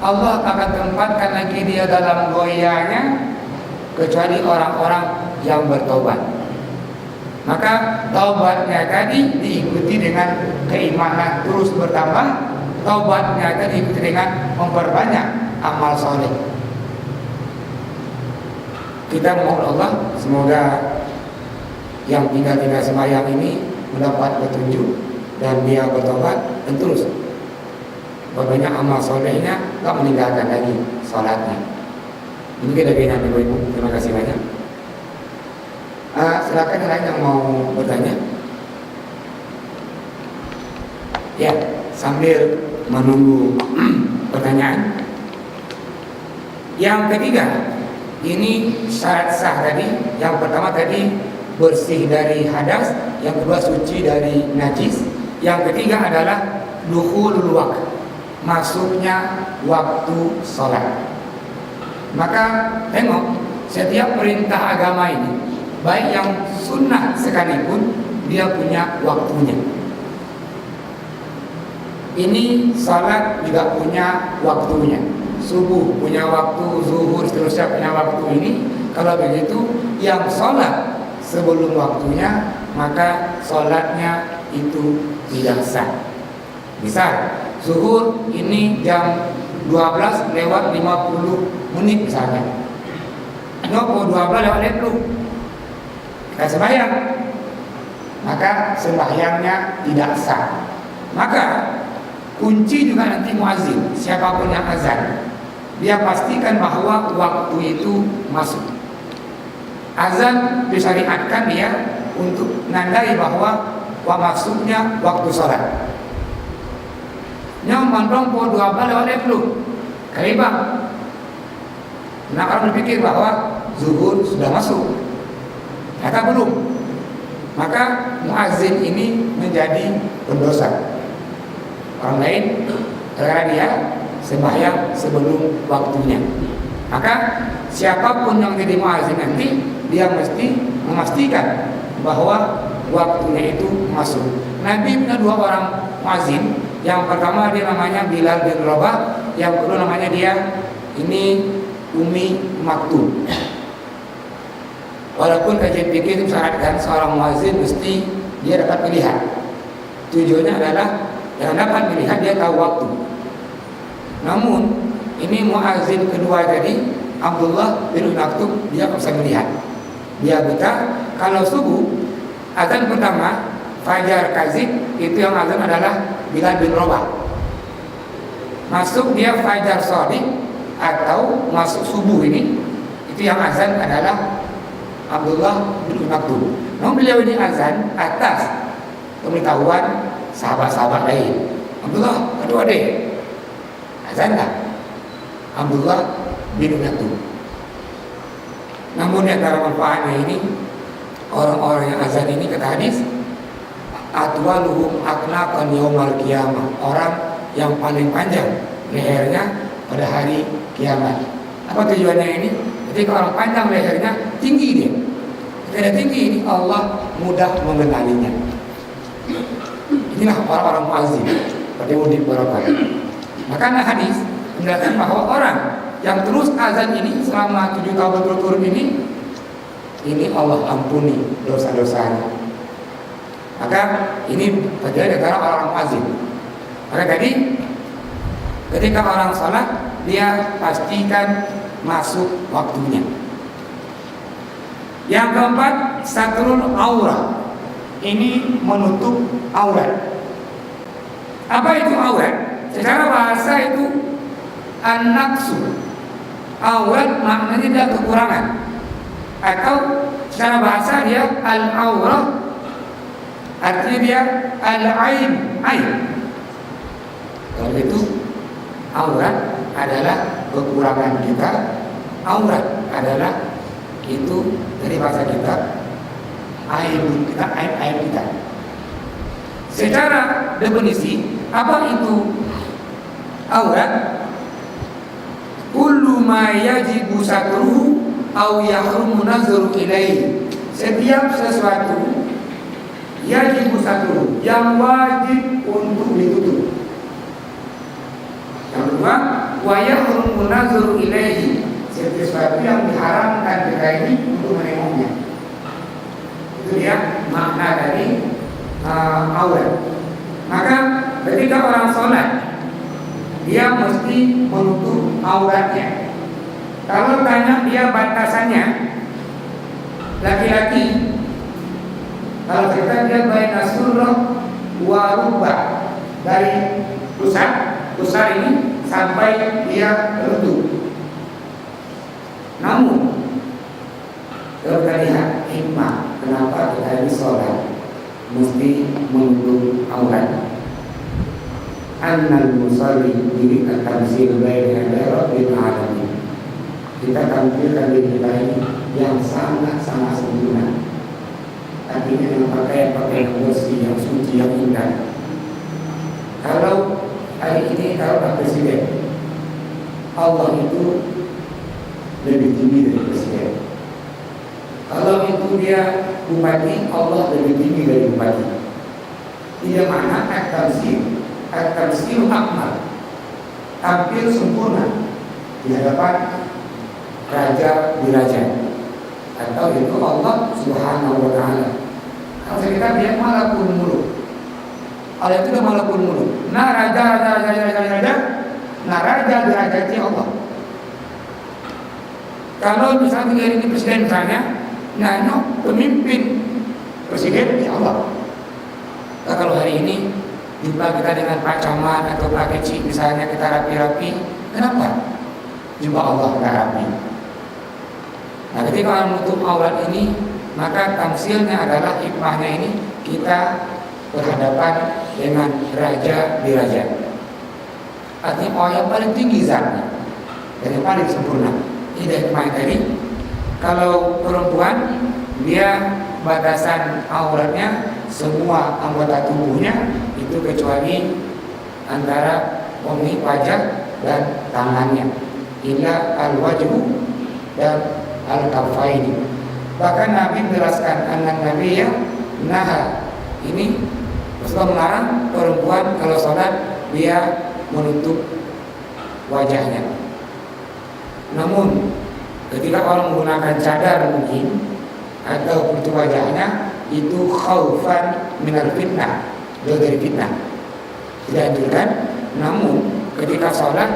Allah akan tempatkan lagi dia dalam goyahnya kecuali orang-orang yang bertobat. Maka taubatnya tadi diikuti dengan keimanan terus bertambah, taubatnya tadi diikuti dengan memperbanyak amal soleh. Kita mohon Allah semoga yang tinggal-tinggal sembahyang ini mendapat petunjuk dan dia bertobat dan terus berbanyak amal solehnya, tak meninggalkan lagi sholatnya. Mungkin dari Nabi Ibu, terima kasih banyak. Silakan yang lain yang mau bertanya. Ya, sambil menunggu pertanyaan. Yang ketiga, ini syarat sah tadi. Yang pertama tadi bersih dari hadas, yang kedua suci dari najis, yang ketiga adalah dukhulul waqt, masuknya waktu sholat. Maka tengok, setiap perintah agama ini, baik yang sunnah sekalipun, dia punya waktunya. Ini salat juga punya waktunya. Subuh punya waktu, zuhur seterusnya punya waktu ini. Kalau begitu, yang salat sebelum waktunya, maka salatnya itu tidak sah. Misal, zuhur ini jam 12 lewat 50 menit misalnya. Nopo 12 lewat 50. Kita sembahyang, maka sembahyangnya tidak sah. Maka kunci juga nanti muazin, siapapun yang azan, dia pastikan bahwa waktu itu masuk. Azan disyariatkan dia untuk nandai bahwa masuknya waktu sholat. Nyom mandong po 12 lewat 50 kalibang. Nah, kalau berpikir bahwa zuhur sudah masuk, kata belum, maka muazin ini menjadi pendosa. Orang lain karena dia sembahyang sebelum waktunya. Maka siapapun yang jadi muazin nanti, dia mesti memastikan bahwa waktunya itu masuk. Nabi punya 2 orang muazin. Yang pertama dia namanya Bilal bin Rabah, yang kedua namanya dia ini Umi Maktum. Walaupun kajian fikih itu mensyaratkan seorang muazin mesti dia dapat pilihan. Tujuannya adalah yang dapat melihat dia tahu waktu. Namun ini muazin kedua tadi Abdullah bin Maktum, dia bisa melihat. Dia buta. Kalau subuh azan pertama fajar kazib, itu yang azan adalah Bilal bin Rabah. Masuk dia fajar shadiq atau masuk subuh ini, itu yang azan adalah Abdullah bin Maktum. Namun beliau ini azan atas pemberitahuan sahabat-sahabat lain. Abdullah, aduh adek, azan tak? Abdullah bin Maktum. Namun di antara manfaatnya ini, orang-orang yang azan ini kata hadis, atwaluhum aknaqan yaumal qiyamah, orang yang paling panjang lehernya pada hari kiamat. Apa tujuannya ini? Jadi kalau orang panjang lehernya, tinggi dia. Ketika tinggi ini, Allah mudah mengenalinya. Inilah orang-orang muazzin pada mudik barokah. Maka ada hadis menjelaskan bahwa orang yang terus azan ini selama 7 tahun berturut-turut ini Allah ampuni dosa-dosanya. Maka ini terjadi antara orang muazzin. Maka tadi ketika orang salat, dia pastikan masuk waktunya. Yang keempat, satrul aurat. Ini menutup aurat. Apa itu aurat? Secara bahasa itu an-naqsu. Aurat maknanya dia kekurangan. Atau secara bahasa dia al-aurat, artinya dia al-aib, aib. Kalau itu aurat adalah kekurangan kita, aurat adalah itu dari bahasa kita aib kita, aib kita. Secara definisi, apa itu aurat kullu ma yajibu satruhu au yahrumu nazru ilaihi. Setiap sesuatu yajibu satruhu, yang wajib untuk ditutup. Yang kedua, wa yahrumu nazru ilaihi, sesuatu yang diharamkan kita ini untuk menengoknya. Itu dia makna dari aurat. Maka ketika orang sholat, dia mesti menutup auratnya. Kalau tanya dia batasannya, laki-laki, kalau kita dia baina surah wa rubah, dari pusat ini sampai dia lutut. Namun kalau kita lihat hikmah kenapa kita ini sholat mesti menutup aurat. Annal musalli diri at-tamsil baina rabbil alamin. Kita tampilkan diri kita ini yang sangat-sangat sempurna. Artinya dengan pakaian yang bersih, yang suci, yang indah. Kalau hari ini kalau Pak Presiden, Allah itu lebih tinggi dari Presiden. Kalau itu dia bupati, Allah lebih tinggi dari bupati. Tidak mana at-tamsil akmal, tampil sempurna di hadapan raja diraja, atau itu Allah Subhanahu wa Ta'ala. Kalau kita lihat malakul muluk, Allah itu malakul muluk. Nah raja, nah raja diraja itu Allah. Kalau misalnya ini presiden misalnya, nah pemimpin presiden ya Allah. Nah, kalau hari ini jumpa kita dengan Pak Camat atau Pak Kecik misalnya, kita rapi-rapi, kenapa? Jumpa Allah kita rapi. Nah, ketika orang menutup aurat ini, maka tamsilnya adalah hikmahnya ini kita berhadapan dengan raja diraja. Artinya orang yang paling tinggi zatnya dan yang paling sempurna. Ini hikmah tadi. Kalau perempuan, dia batasan auratnya semua anggota tubuhnya itu kecuali antara wajah dan tangannya, illa al-wajhu dan al-kafaini. Bahkan Nabi menjelaskan anak Nabi ya, nah ini Rasulullah melarang perempuan kalau sholat dia menutup wajahnya. Namun ketika orang menggunakan cadar mungkin atau menutup wajahnya, itu khaufan minal fitnah, jauh dari fitnah, tidak anjurkan. Namun ketika sholat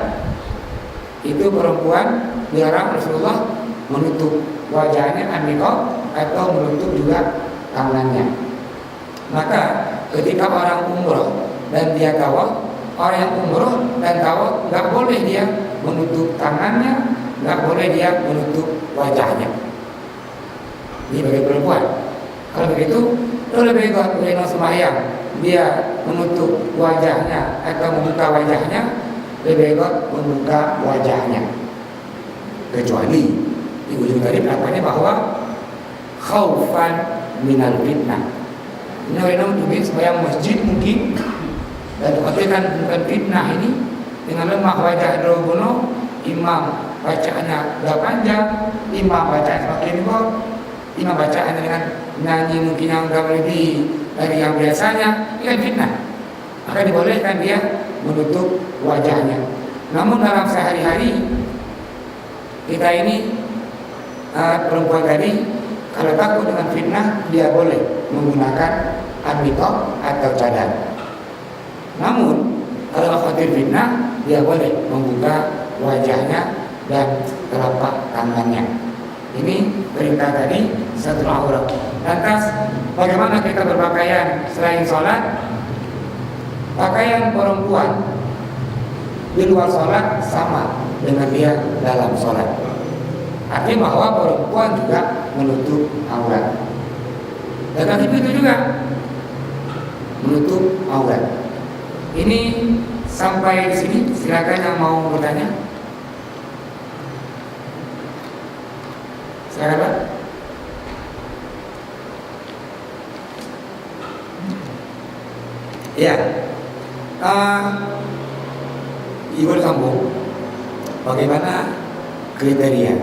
itu perempuan dilarang Rasulullah menutup wajahnya an-niqab atau menutup juga tangannya. Maka ketika orang umroh dan dia tawaf, orang yang umroh dan tawaf nggak boleh dia menutup tangannya, nggak boleh dia menutup wajahnya. Ini bagi perempuan. Kalau begitu, lebih baik boleh sembahyang dia menutup wajahnya atau membuka wajahnya, lebih baik membuka wajahnya. Kecuali di ujung tadi pendapat bahwa khaufan minal fitnah. Ini orang untuk sembahyang masjid mungkin dan dikatakan bukan fitnah ini dengan lemah wajah drobono, imam bacaannya gak panjang, imam bacaan semakin kok, imam bacaannya dengan nyanyi mungkin yang gak lebih dari yang biasanya, ini kan fitnah. Maka dibolehkan dia menutup wajahnya. Namun dalam sehari-hari kita ini perempuan tadi kalau takut dengan fitnah, dia boleh menggunakan an-niqab atau cadar. Namun kalau khawatir fitnah, dia boleh membuka wajahnya dan telapak tangannya. Ini perintah tadi satu aurat. Lantas bagaimana kita berpakaian selain sholat? Pakaian perempuan di luar sholat sama dengan dia dalam sholat. Artinya bahwa perempuan juga menutup aurat. Dan itu juga menutup aurat. Ini sampai di sini. Silakan yang mau bertanya. Silakan Pak. Ya. Ibu sambung, bagaimana kriteria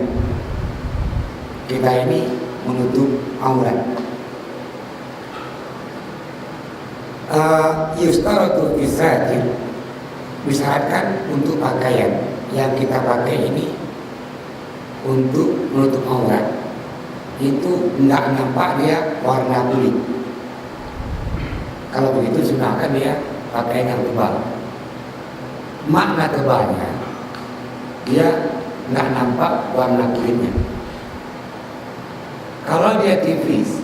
kita ini menutup aurat? Yustaratu fisatir, disyaratkan untuk pakaian yang kita pakai ini untuk menutup aurat itu tidak nampak dia warna kulit. Kalau begitu sunahkan dia pakaian yang tebal. Makna tebalnya dia tidak nampak warna kulitnya. Kalau dia tipis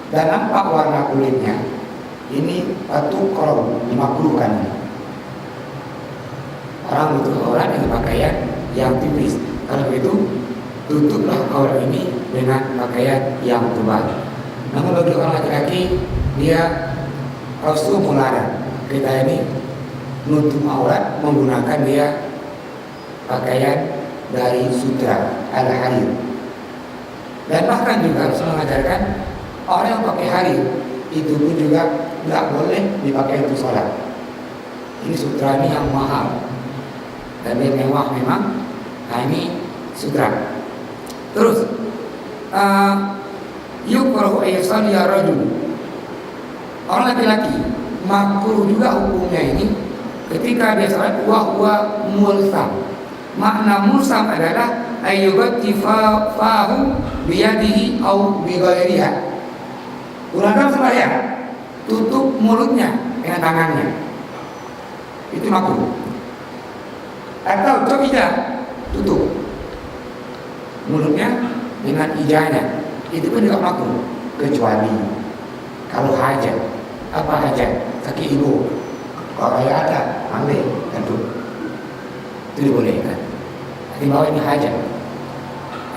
dan nampak warna kulitnya, ini patut kalau dimakruhkan. Orang butuh aurat dengan pakaian yang tipis. Kalau begitu tutuplah aurat ini dengan pakaian yang tebal. Namun bagi orang laki-laki, dia Rasul melarang kita ini menutup aurat menggunakan dia pakaian dari sutra al-harir. Dan bahkan juga Rasul mengajarkan orang yang pakai harir itu pun juga tidak boleh dipakai untuk sholat. Ini sutra ini yang mahal dan dia mewah memang. Nah ini sutra. Terus yukrahu aysan ya rajul, orang laki-laki makruh juga hukumnya ini ketika dia sholat wa mulsam. Makna mulsam adalah ayyubati fahu biyadihi au bighairiha. Ulama sembahyang tutup mulutnya dengan tangannya, itu makruh. Atau tidak tutup mulutnya dengan ijazahnya, itu pun juga makruh, kecuali kalau hajat. Apa hajat? Sakit ibu, kalau ayah ada ambil tentu itu dibolehkan. Di bawah ini hajat,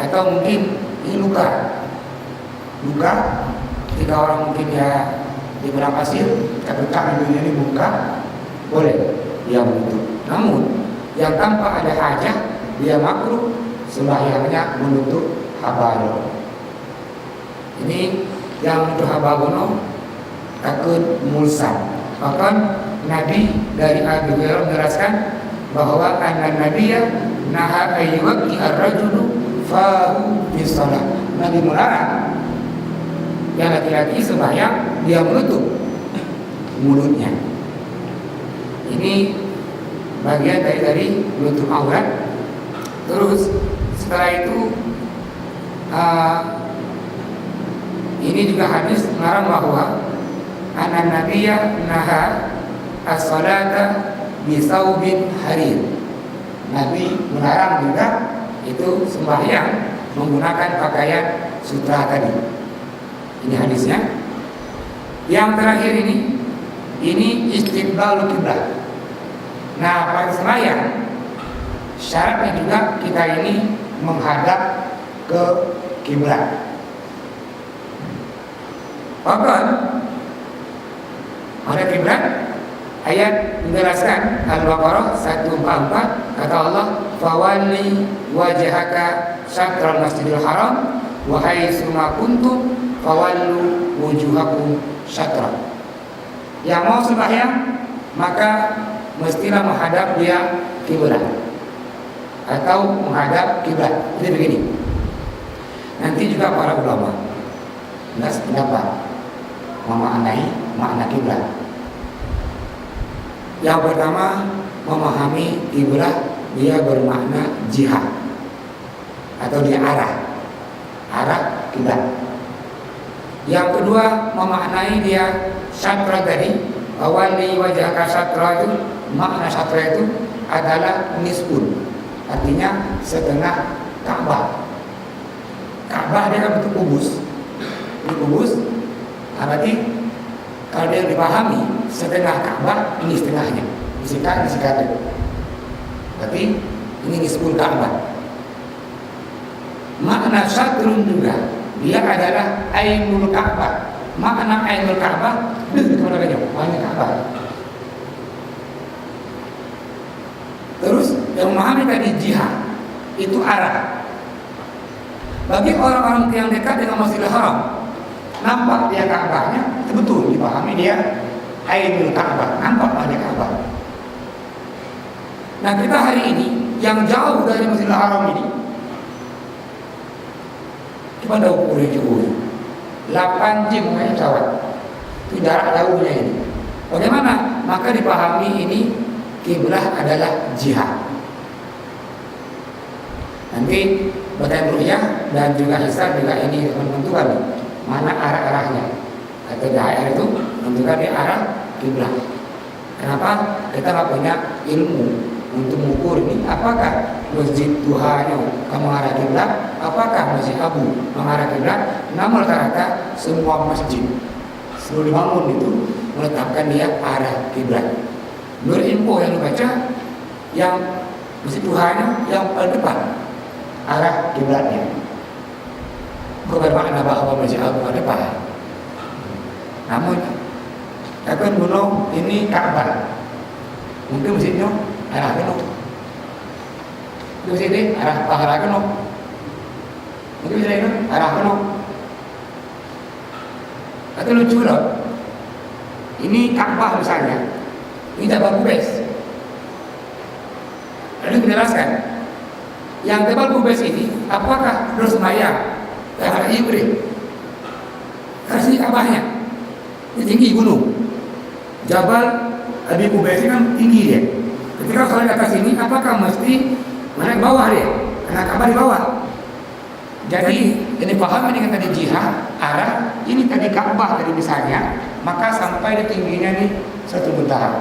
atau mungkin ini luka ketika orang mungkin ya di padang pasir ketukan dunia ini buka, boleh dia menutup. Namun yang tanpa ada hajat dia makruh sembahyangnya menutup habarono. Ini yang untuk habarono takut mulsam. Bahkan Nabi dari Abu Hurairah menjelaskan bahwa an-nabiyya naha ayyuwaqi ar-rajulu fahu fi shalah. Nabi melarang yang laki-laki sembahyang dia menutup mulutnya. Ini bagian dari menutup aurat. Terus setelah itu ini juga hadis melarang bahwa an-nabiyya naha as-salata bi saubin harir. Nabi melarang juga itu sembahyang menggunakan pakaian sutra tadi. Ini hadisnya. Yang terakhir ini istiqbalul kiblat. Nah, pada sembahyang syaratnya juga kita ini menghadap ke kiblat. Bahkan ada kiblat, ayat menjelaskan Al-Baqarah 144, kata Allah, "Fawalli wajhaka syatral masjidil haram wa haitsu ma kuntum fawallu wujuhakum syatra." Yang mau sembahyang maka mestilah menghadap dia kiblat atau menghadap kiblat. Jadi begini. Nanti juga para ulama tidak sependapat memaknai makna kiblat. Yang pertama, memahami kiblat dia bermakna jihad atau dia arah kiblat. Yang kedua, memaknai dia syatra tadi, awali wajhaka syatra itu, makna syatra itu adalah nisbun, artinya setengah Ka'bah. Ka'bah dia kan bentuk kubus, berarti kalau dia dipahami setengah Ka'bah, ini setengahnya, disikat. Berarti ini nisbul Ka'bah. Makna syatrun juga dia adalah ainul Ka'bah. Makna ainul Ka'bah itu kemana aja? Ainul Ka'bah. Terus yang memahami tadi jihad itu arah. Bagi orang-orang yang dekat dengan Masjidil Haram, nampak dia Ka'bahnya, itu betul dipahami dia ainul Ka'bah, nampak ada Ka'bah. Nah kita hari ini yang jauh dari Masjidil Haram ini, cuma ada ukurnya jauh, 8 jam naik pesawat, itu jarak jauhnya ini. Bagaimana? Maka dipahami ini kiblat adalah jihad. Nanti badan ru'yah dan juga hisab juga ini menentukan mana arah-arahnya. Atau daerah itu menentukan di arah kiblat. Kenapa? Kita nggak punya ilmu untuk mengukur ini. Apakah masjid Tuhanya mengarah kiblat? Apakah masjid Abu mengarah kiblat? Namun rata-rata semua masjid sebelum dibangun itu menetapkan dia arah kiblat. Menurut info yang dibaca, yang masjid Tuhanya yang paling depan arah kiblatnya. Bukan bermakna bahwa masjid Abu ke depan. Namun akan gunung ini Ka'bah. Mungkin masjidnya arah gunung. Masjid ini arah gunung. Mungkin masjid ini arah gunung. Atau lucu loh. Ini Ka'bah misalnya. Ini Jabal Qubais. Lalu menjelaskan yang Jabal Qubais ini apakah terus sembahyang ada Ibrahim? Karena ini Ka'bahnya. Ini tinggi gunung. Jabal Abi Qubais kan tinggi dia. Ketika kalau di atas ini, apakah mesti naik bawah dia? Karena Ka'bah di bawah. Jadi ini paham dengan tadi jihad arah ini tadi Ka'bah tadi misalnya, maka sampai di tingginya nih 1 muntaha.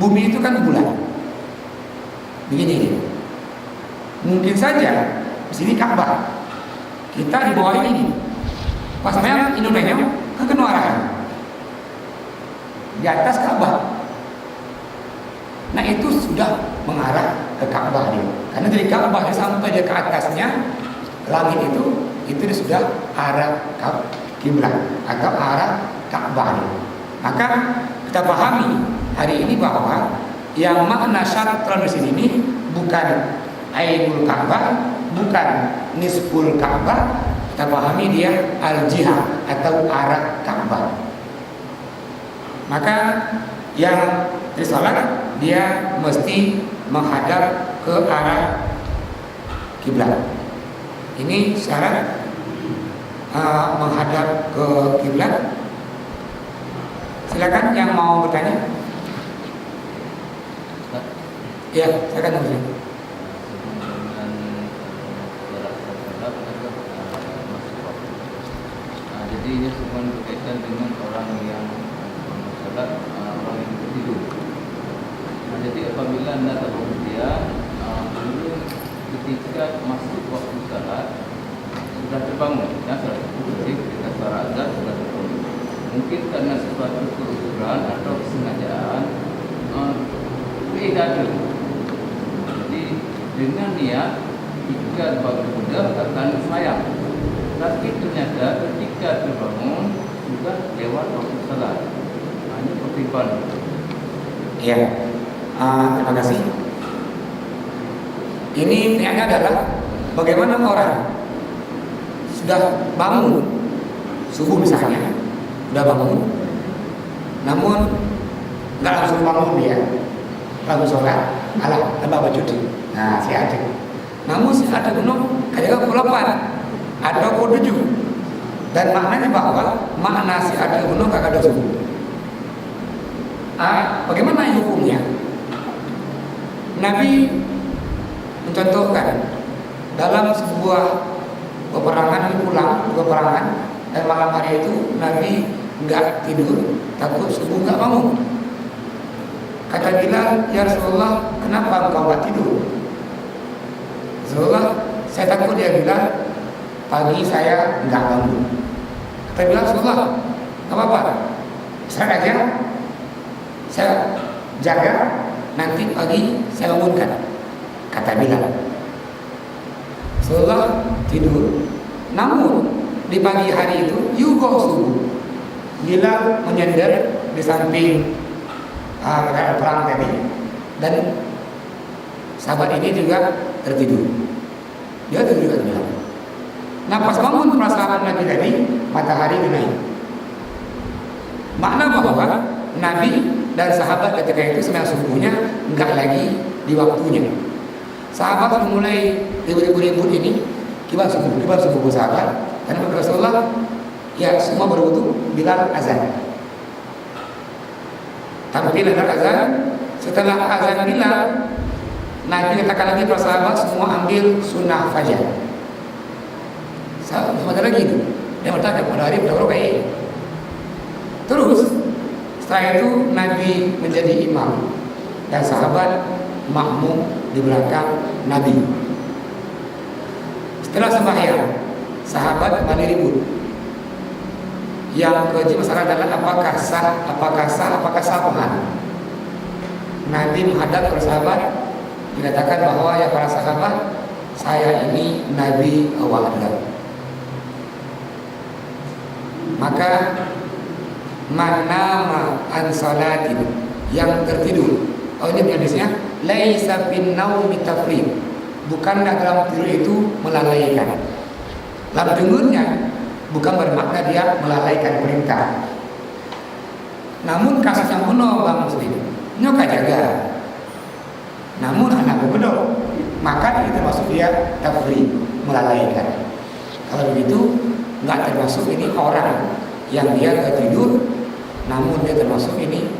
Bumi itu kan bulat. Begini. Mungkin saja di sini Ka'bah. Kita di bawah ini. Pas memang Indonesia kan kena arahan. Di atas Ka'bah. Nah itu sudah mengarah ke Ka'bah dia. Karena dari Ka'bah sampai dia ke atasnya langit itu dia sudah arah kiblat atau arah Ka'bah. Maka kita pahami hari ini bahwa yang makna syatrul masjid ini bukan ainul Ka'bah, bukan nisful Ka'bah, kita pahami dia al-jihad atau arah Ka'bah. Maka yang disalat dia mesti menghadap ke arah kiblat. Ini syarat menghadap ke kiblat. Silakan yang mau bertanya. Ya, silakan Muslim. Jadi ini semua berkaitan dengan orang yang sholat, orang yang tertidur. Jadi apabila anda tahu dia belum ketika masuk waktu sholat sudah terbangun, ya sholat subuh ketika suara azan sudah terbangun. Mungkin karena sesuatu keuzuran atau kesengajaan beda. Jadi dengan niat jika bangun akan sayang. Tapi ternyata ketika terbangun sudah lewat waktu salat. Hanya pertimbangan. Iya. Terima kasih. Ini niatnya adalah bagaimana orang sudah bangun subuh misalnya, sudah bangun, namun nggak langsung bangun dia, langsung sholat, alah tambah baju cuci. Nah si ada. Namun si ada gunung kayak kepulauan atau ketujuh, dan maknanya bahwa makna si ada gunung kagak ada subuh. Bagaimana hukumnya? Nabi mencontohkan dalam sebuah peperangan dan malam hari itu Nabi nggak tidur, takut subuh nggak bangun. Kata Bilal, ya Rasulullah, kenapa engkau nggak tidur? Rasulullah, saya takut dia Bilal, pagi saya nggak bangun. Kata Bilal, Rasulullah, nggak apa-apa, saya aja, saya jaga, nanti pagi saya bangunkan. Kata Bilal. Rasulullah tidur. Namun di pagi hari itu juga subuh. Bilal menyender di samping perang tadi, dan sahabat ini juga tertidur. Dia tidur juga. Nah pas bangun perasaan Nabi tadi, matahari naik. Makna bahwa Nabi dan sahabat ketika itu sembahyang subuhnya enggak lagi di waktunya. Sahabat mulai ribut ini, kibar subuh sahabat, dan Rasulullah ya semua berwudu bila azan. Tapi bila azan, setelah azan bila Nabi katakan lagi para sahabat semua ambil sunnah fajar. Sama lagi itu, dia bertanya pada hari berapa baik. Terus setelah itu Nabi menjadi imam dan sahabat makmum di belakang Nabi. Setelah sembahyang, sahabat kembali ribut. Yang keji masalah adalah apakah sah paham. Nabi menghadap para sahabat, dikatakan bahwa ya para sahabat, saya ini Nabi awal Adam. Maka manama an salatin, yang tertidur. Oh ini hadisnya, laisa bin naumi tafrid. Bukanlah dalam tidur itu melalaikan. Dalam dengarnya bukan bermakna dia melalaikan perintah. Namun kasus yang penuh bang muslim, nyoka jaga. Namun anak berbeda, maka itu termasuk dia tafrid, melalaikan. Kalau begitu nggak termasuk ini orang yang dia tertidur, namun dia termasuk ini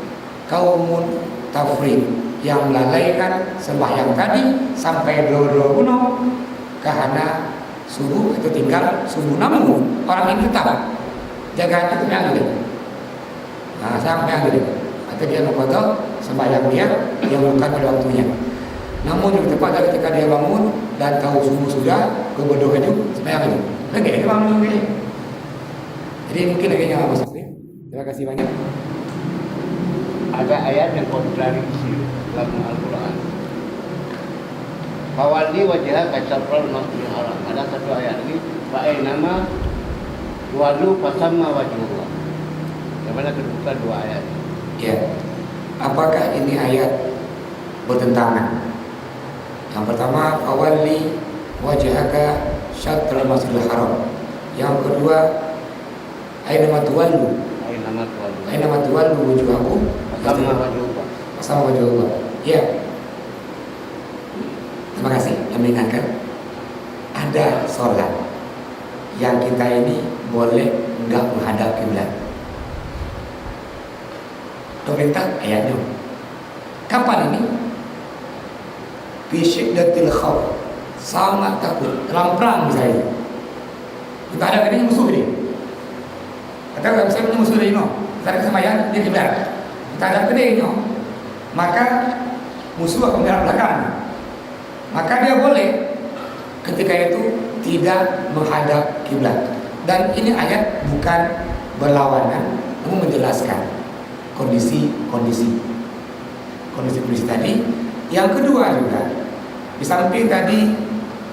kaumun tafrid yang melalaikan sembahyang tadi sampai dua kuno karena subuh itu tinggal subuh, namun orang ini tetap jaga itu yang sampai akhir atau dia mengkotor sembahyang dia yang bukan pada waktunya. Namun yang tepat adalah ketika dia bangun dan tahu subuh sudah, kebodohan itu sembahyang itu lagi bangun ini. Jadi mungkin lagi yang Mas Asri. Terima kasih banyak. Ada ayat yang kontradiksi dalam Al-Quran. Fawalli wajhaka syatral masjidil haram. Ada satu ayat ini, fa'ai nama walu fasamma wajhullah. Yang mana terbuka dua ayat. Ya. Apakah ini ayat bertentangan? Yang pertama, fawalli wajhaka syatral masjidil haram. Yang kedua, aina tuwallu. Aina tuwallu wujuhakum sama wajhullah. Ya. Terima kasih yang mengingatkan. Ada sholat yang kita ini boleh enggak menghadap kiblat. Perintah ayatnya. Kapan ini? Fi syiddatil khawf. Sangat takut dalam perang misalnya. Kita ada kadang musuh ini. Kita enggak bisa punya musuh ini. Kita ada sembahyang di kiblat. Kita ada kadang ini. Maka musuh akan bergerak belakang. Maka dia boleh ketika itu tidak menghadap kiblat. Dan ini ayat bukan berlawanan, namun menjelaskan kondisi tadi. Yang kedua juga, di samping tadi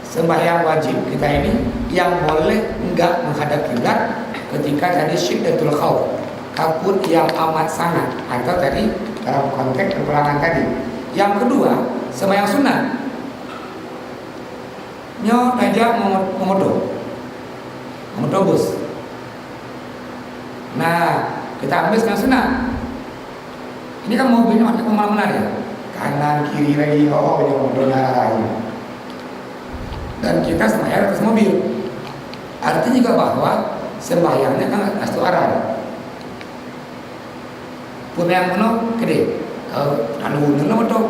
sembahyang wajib kita ini yang boleh enggak menghadap kiblat ketika tadi syiddatul khauf, takut yang amat sangat, atau tadi dalam konteks peperangan tadi. Yang kedua, sembahyang sunat. Nyo aja memodobus. Nah, kita ambil sembahyang sunat. Ini kan mobilnya macam kemana-mana ya, kanan kiri lagi, dia modalnya. Dan kita sembahyang atas mobil. Artinya juga bahwa sembahyangnya kan atas arah. Punya yang penuh gede. Kalau lalu nelo betul,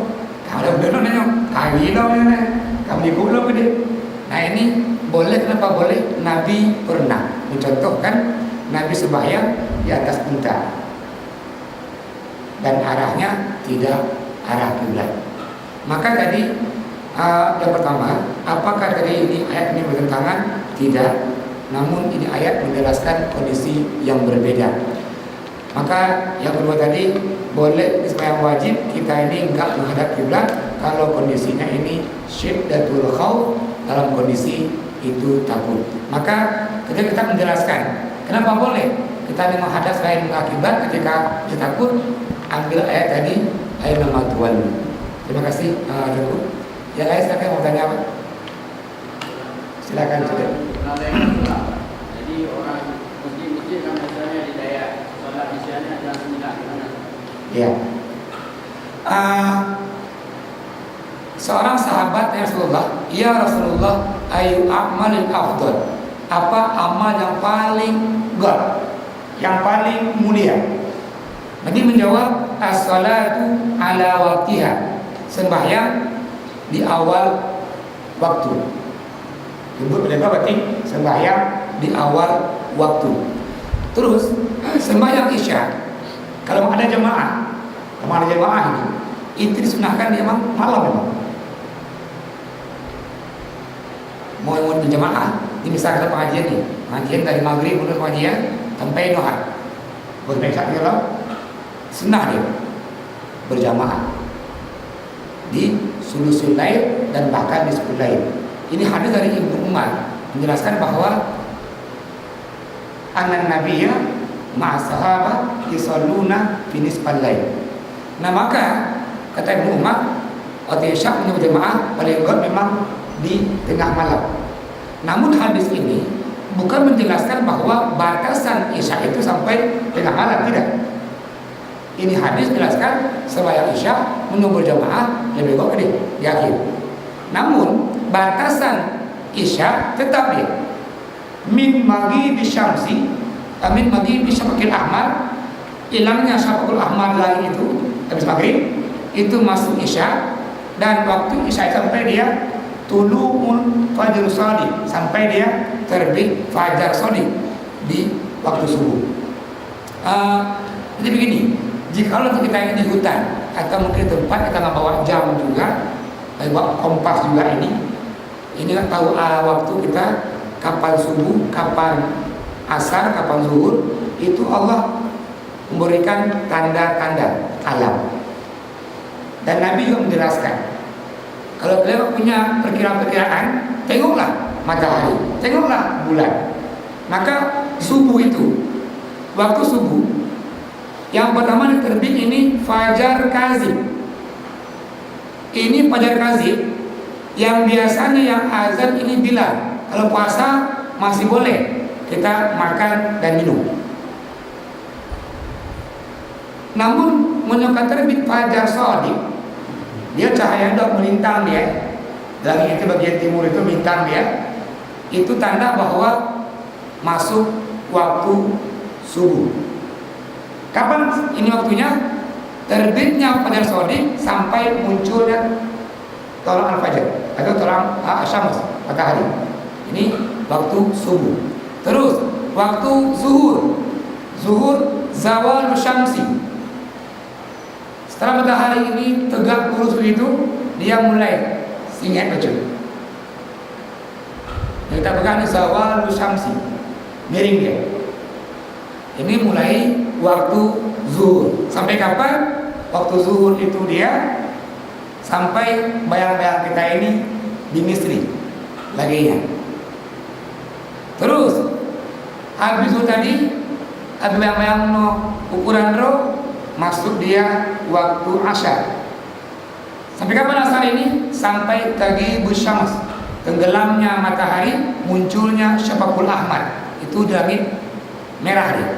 kalau betul nelo, kali lo ni, kami kulo gede. Nah ini boleh, kenapa boleh? Nabi pernah mencontohkan Nabi sembahyang di atas unta dan arahnya tidak arah kiblat. Maka tadi yang pertama, apakah tadi ini ayat ini bertentangan? Tidak. Namun ini ayat menjelaskan kondisi yang berbeda. Maka yang kedua tadi, boleh sembahyang wajib kita ini enggak menghadap kiblat kalau kondisinya ini syiddatul khauf, dalam kondisi itu takut. Maka ketika kita menjelaskan kenapa boleh kita ini menghadap selain kiblat ketika kita takut, ambil ayat tadi, ayat nama Tuhan. Terima kasih Tuku. Yang lain silakan mau tanya apa? Silakan sudah. Jadi orang masjid kan biasanya di daerah sholat isya adalah sembilan. Ya. seorang sahabat Rasulullah, "Ya Rasulullah, ayu a'malil afdal?" Apa amal yang paling god, yang paling mulia? Nabi menjawab, "As-salatu ala waqtiha." Sembahyang di awal waktu. Ibu berarti sembahyang di awal waktu. Terus sembahyang Isya, kalau ada jemaah, itu disunahkan dia malam memang. Mau berjemaah, ini misalnya pengajian nih, pengajian dari maghrib menuju pengajian sampai Noha, berbeda kalau sunnah dia berjamaah di sulusul lail dan bahkan di sepuluh lail. Ini hadis dari Ibnu Umar menjelaskan bahwa anan nabiyya ma'a sahabat yusalluna fi nisfal lail. Nah maka kata Ibnu Umar, Isya punya berjamaah paling god memang di tengah malam. Namun hadis ini bukan menjelaskan bahwa batasan Isya itu sampai tengah malam, tidak. Ini hadis menjelaskan sembahyang Isya menunggu berjamaah lebih baik di akhir. Namun batasan Isya tetap dia min maghibi syamsi, min maghibi syafaqil ahmar, hilangnya syafaqul ahmar lain itu habis maghrib itu masuk Isya, dan waktu Isya sampai dia tulu'ul fajr shadiq, sampai dia terbit fajar shadiq di waktu subuh. Jadi begini, jika kita ini di hutan atau mungkin tempat kita nggak bawa jam juga, bawa kompas juga ini kan tahu waktu kita kapan subuh, kapan asar, kapan zuhur, itu Allah memberikan tanda-tanda alam. Dan Nabi juga menjelaskan, kalau beliau punya perkiraan, tengoklah matahari, tengoklah bulan. Maka subuh itu, waktu subuh, yang pertama terbit ini fajar kazib. Ini fajar kazib yang biasanya yang azan ini Bilal. Kalau puasa masih boleh kita makan dan minum. Namun menyokat terbit fajar shadiq, dia cahaya dok melintang dia, langit itu bagian timur itu melintang dia, itu tanda bahwa masuk waktu subuh. Kapan ini waktunya? Terbitnya fajar shadiq sampai munculnya tolak al-fajr atau tolak asyams, matahari. Ini waktu subuh. Terus waktu zuhur, zawal syamsi. Setelah matahari ini tegak lurus begitu, dia mulai singet kecil. Yang kita pegang zawal syamsi, miring dia. Ini mulai waktu zuhur. Sampai kapan? Waktu zuhur itu dia sampai bayang-bayang kita ini di Misri laginya. Terus habis itu tadi ada bayang-bayang ukuran roh, masuk dia waktu asyar. Sampai kapan asar ini? Sampai tagibus syams, tenggelamnya matahari, munculnya syafaqul ahmar. Itu di langit merah dia.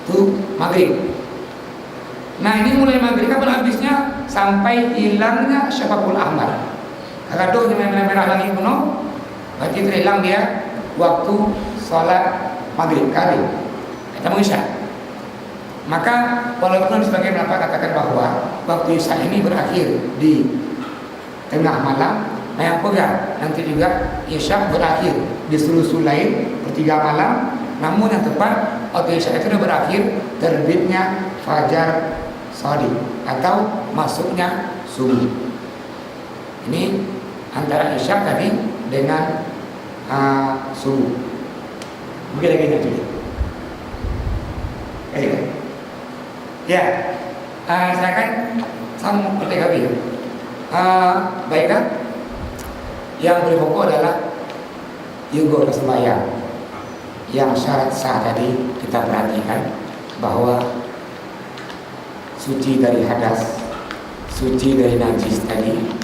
Itu maghrib. Nah ini mulai maghrib, kapan habisnya? Sampai hilangnya syafaqul ahmar. Kalau yang merah langit penuh, berarti itu hilang dia waktu sholat maghrib kali. Kita mau isya. Maka walaupun sebagian ulama katakan bahwa waktu isya ini berakhir di tengah malam, nah yang pegang nanti juga isya berakhir di sulusul lail, pertiga malam. Namun yang tepat waktu isya itu sudah berakhir terbitnya fajar shadiq atau masuknya subuh. Ini antara isya tadi dengan subuh. Mungkin lagi nanti. Ya, silakan sang PTKB. Baiklah. Yang berpokok adalah yugo sembahyang. Yang syarat sah tadi kita perhatikan bahwa suci dari hadas, suci dari najis tadi,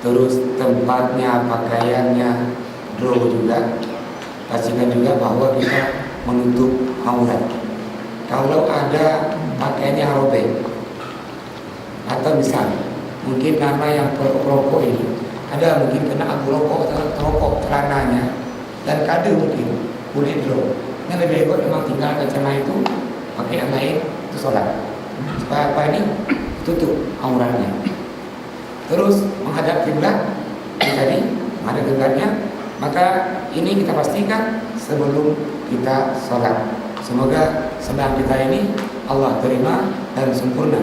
terus tempatnya, pakaiannya, juga pastikan juga bahwa kita menutup aurat. Kalau ada pakaiannya robek, Atau misalnya mungkin karena yang perokok ini ada mungkin kena abu rokok atau rokok celananya dan kade mungkin kulit lo. Yang lebih baik memang tinggalkan celana itu pakai yang lain itu sholat. Supaya apa ini tutup auratnya. Terus menghadap kiblat tadi ada kiblatnya, maka ini kita pastikan sebelum kita sholat. Semoga sedang kita ini Allah terima dan sempurna.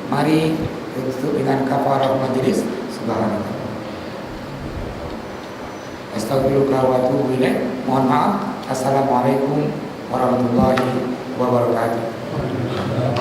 Mari tutup dengan kafarah majelis. Subhanallah. Astagfirullah wa atubu ilaih. Mohon maaf. Assalamualaikum warahmatullahi wabarakatuh.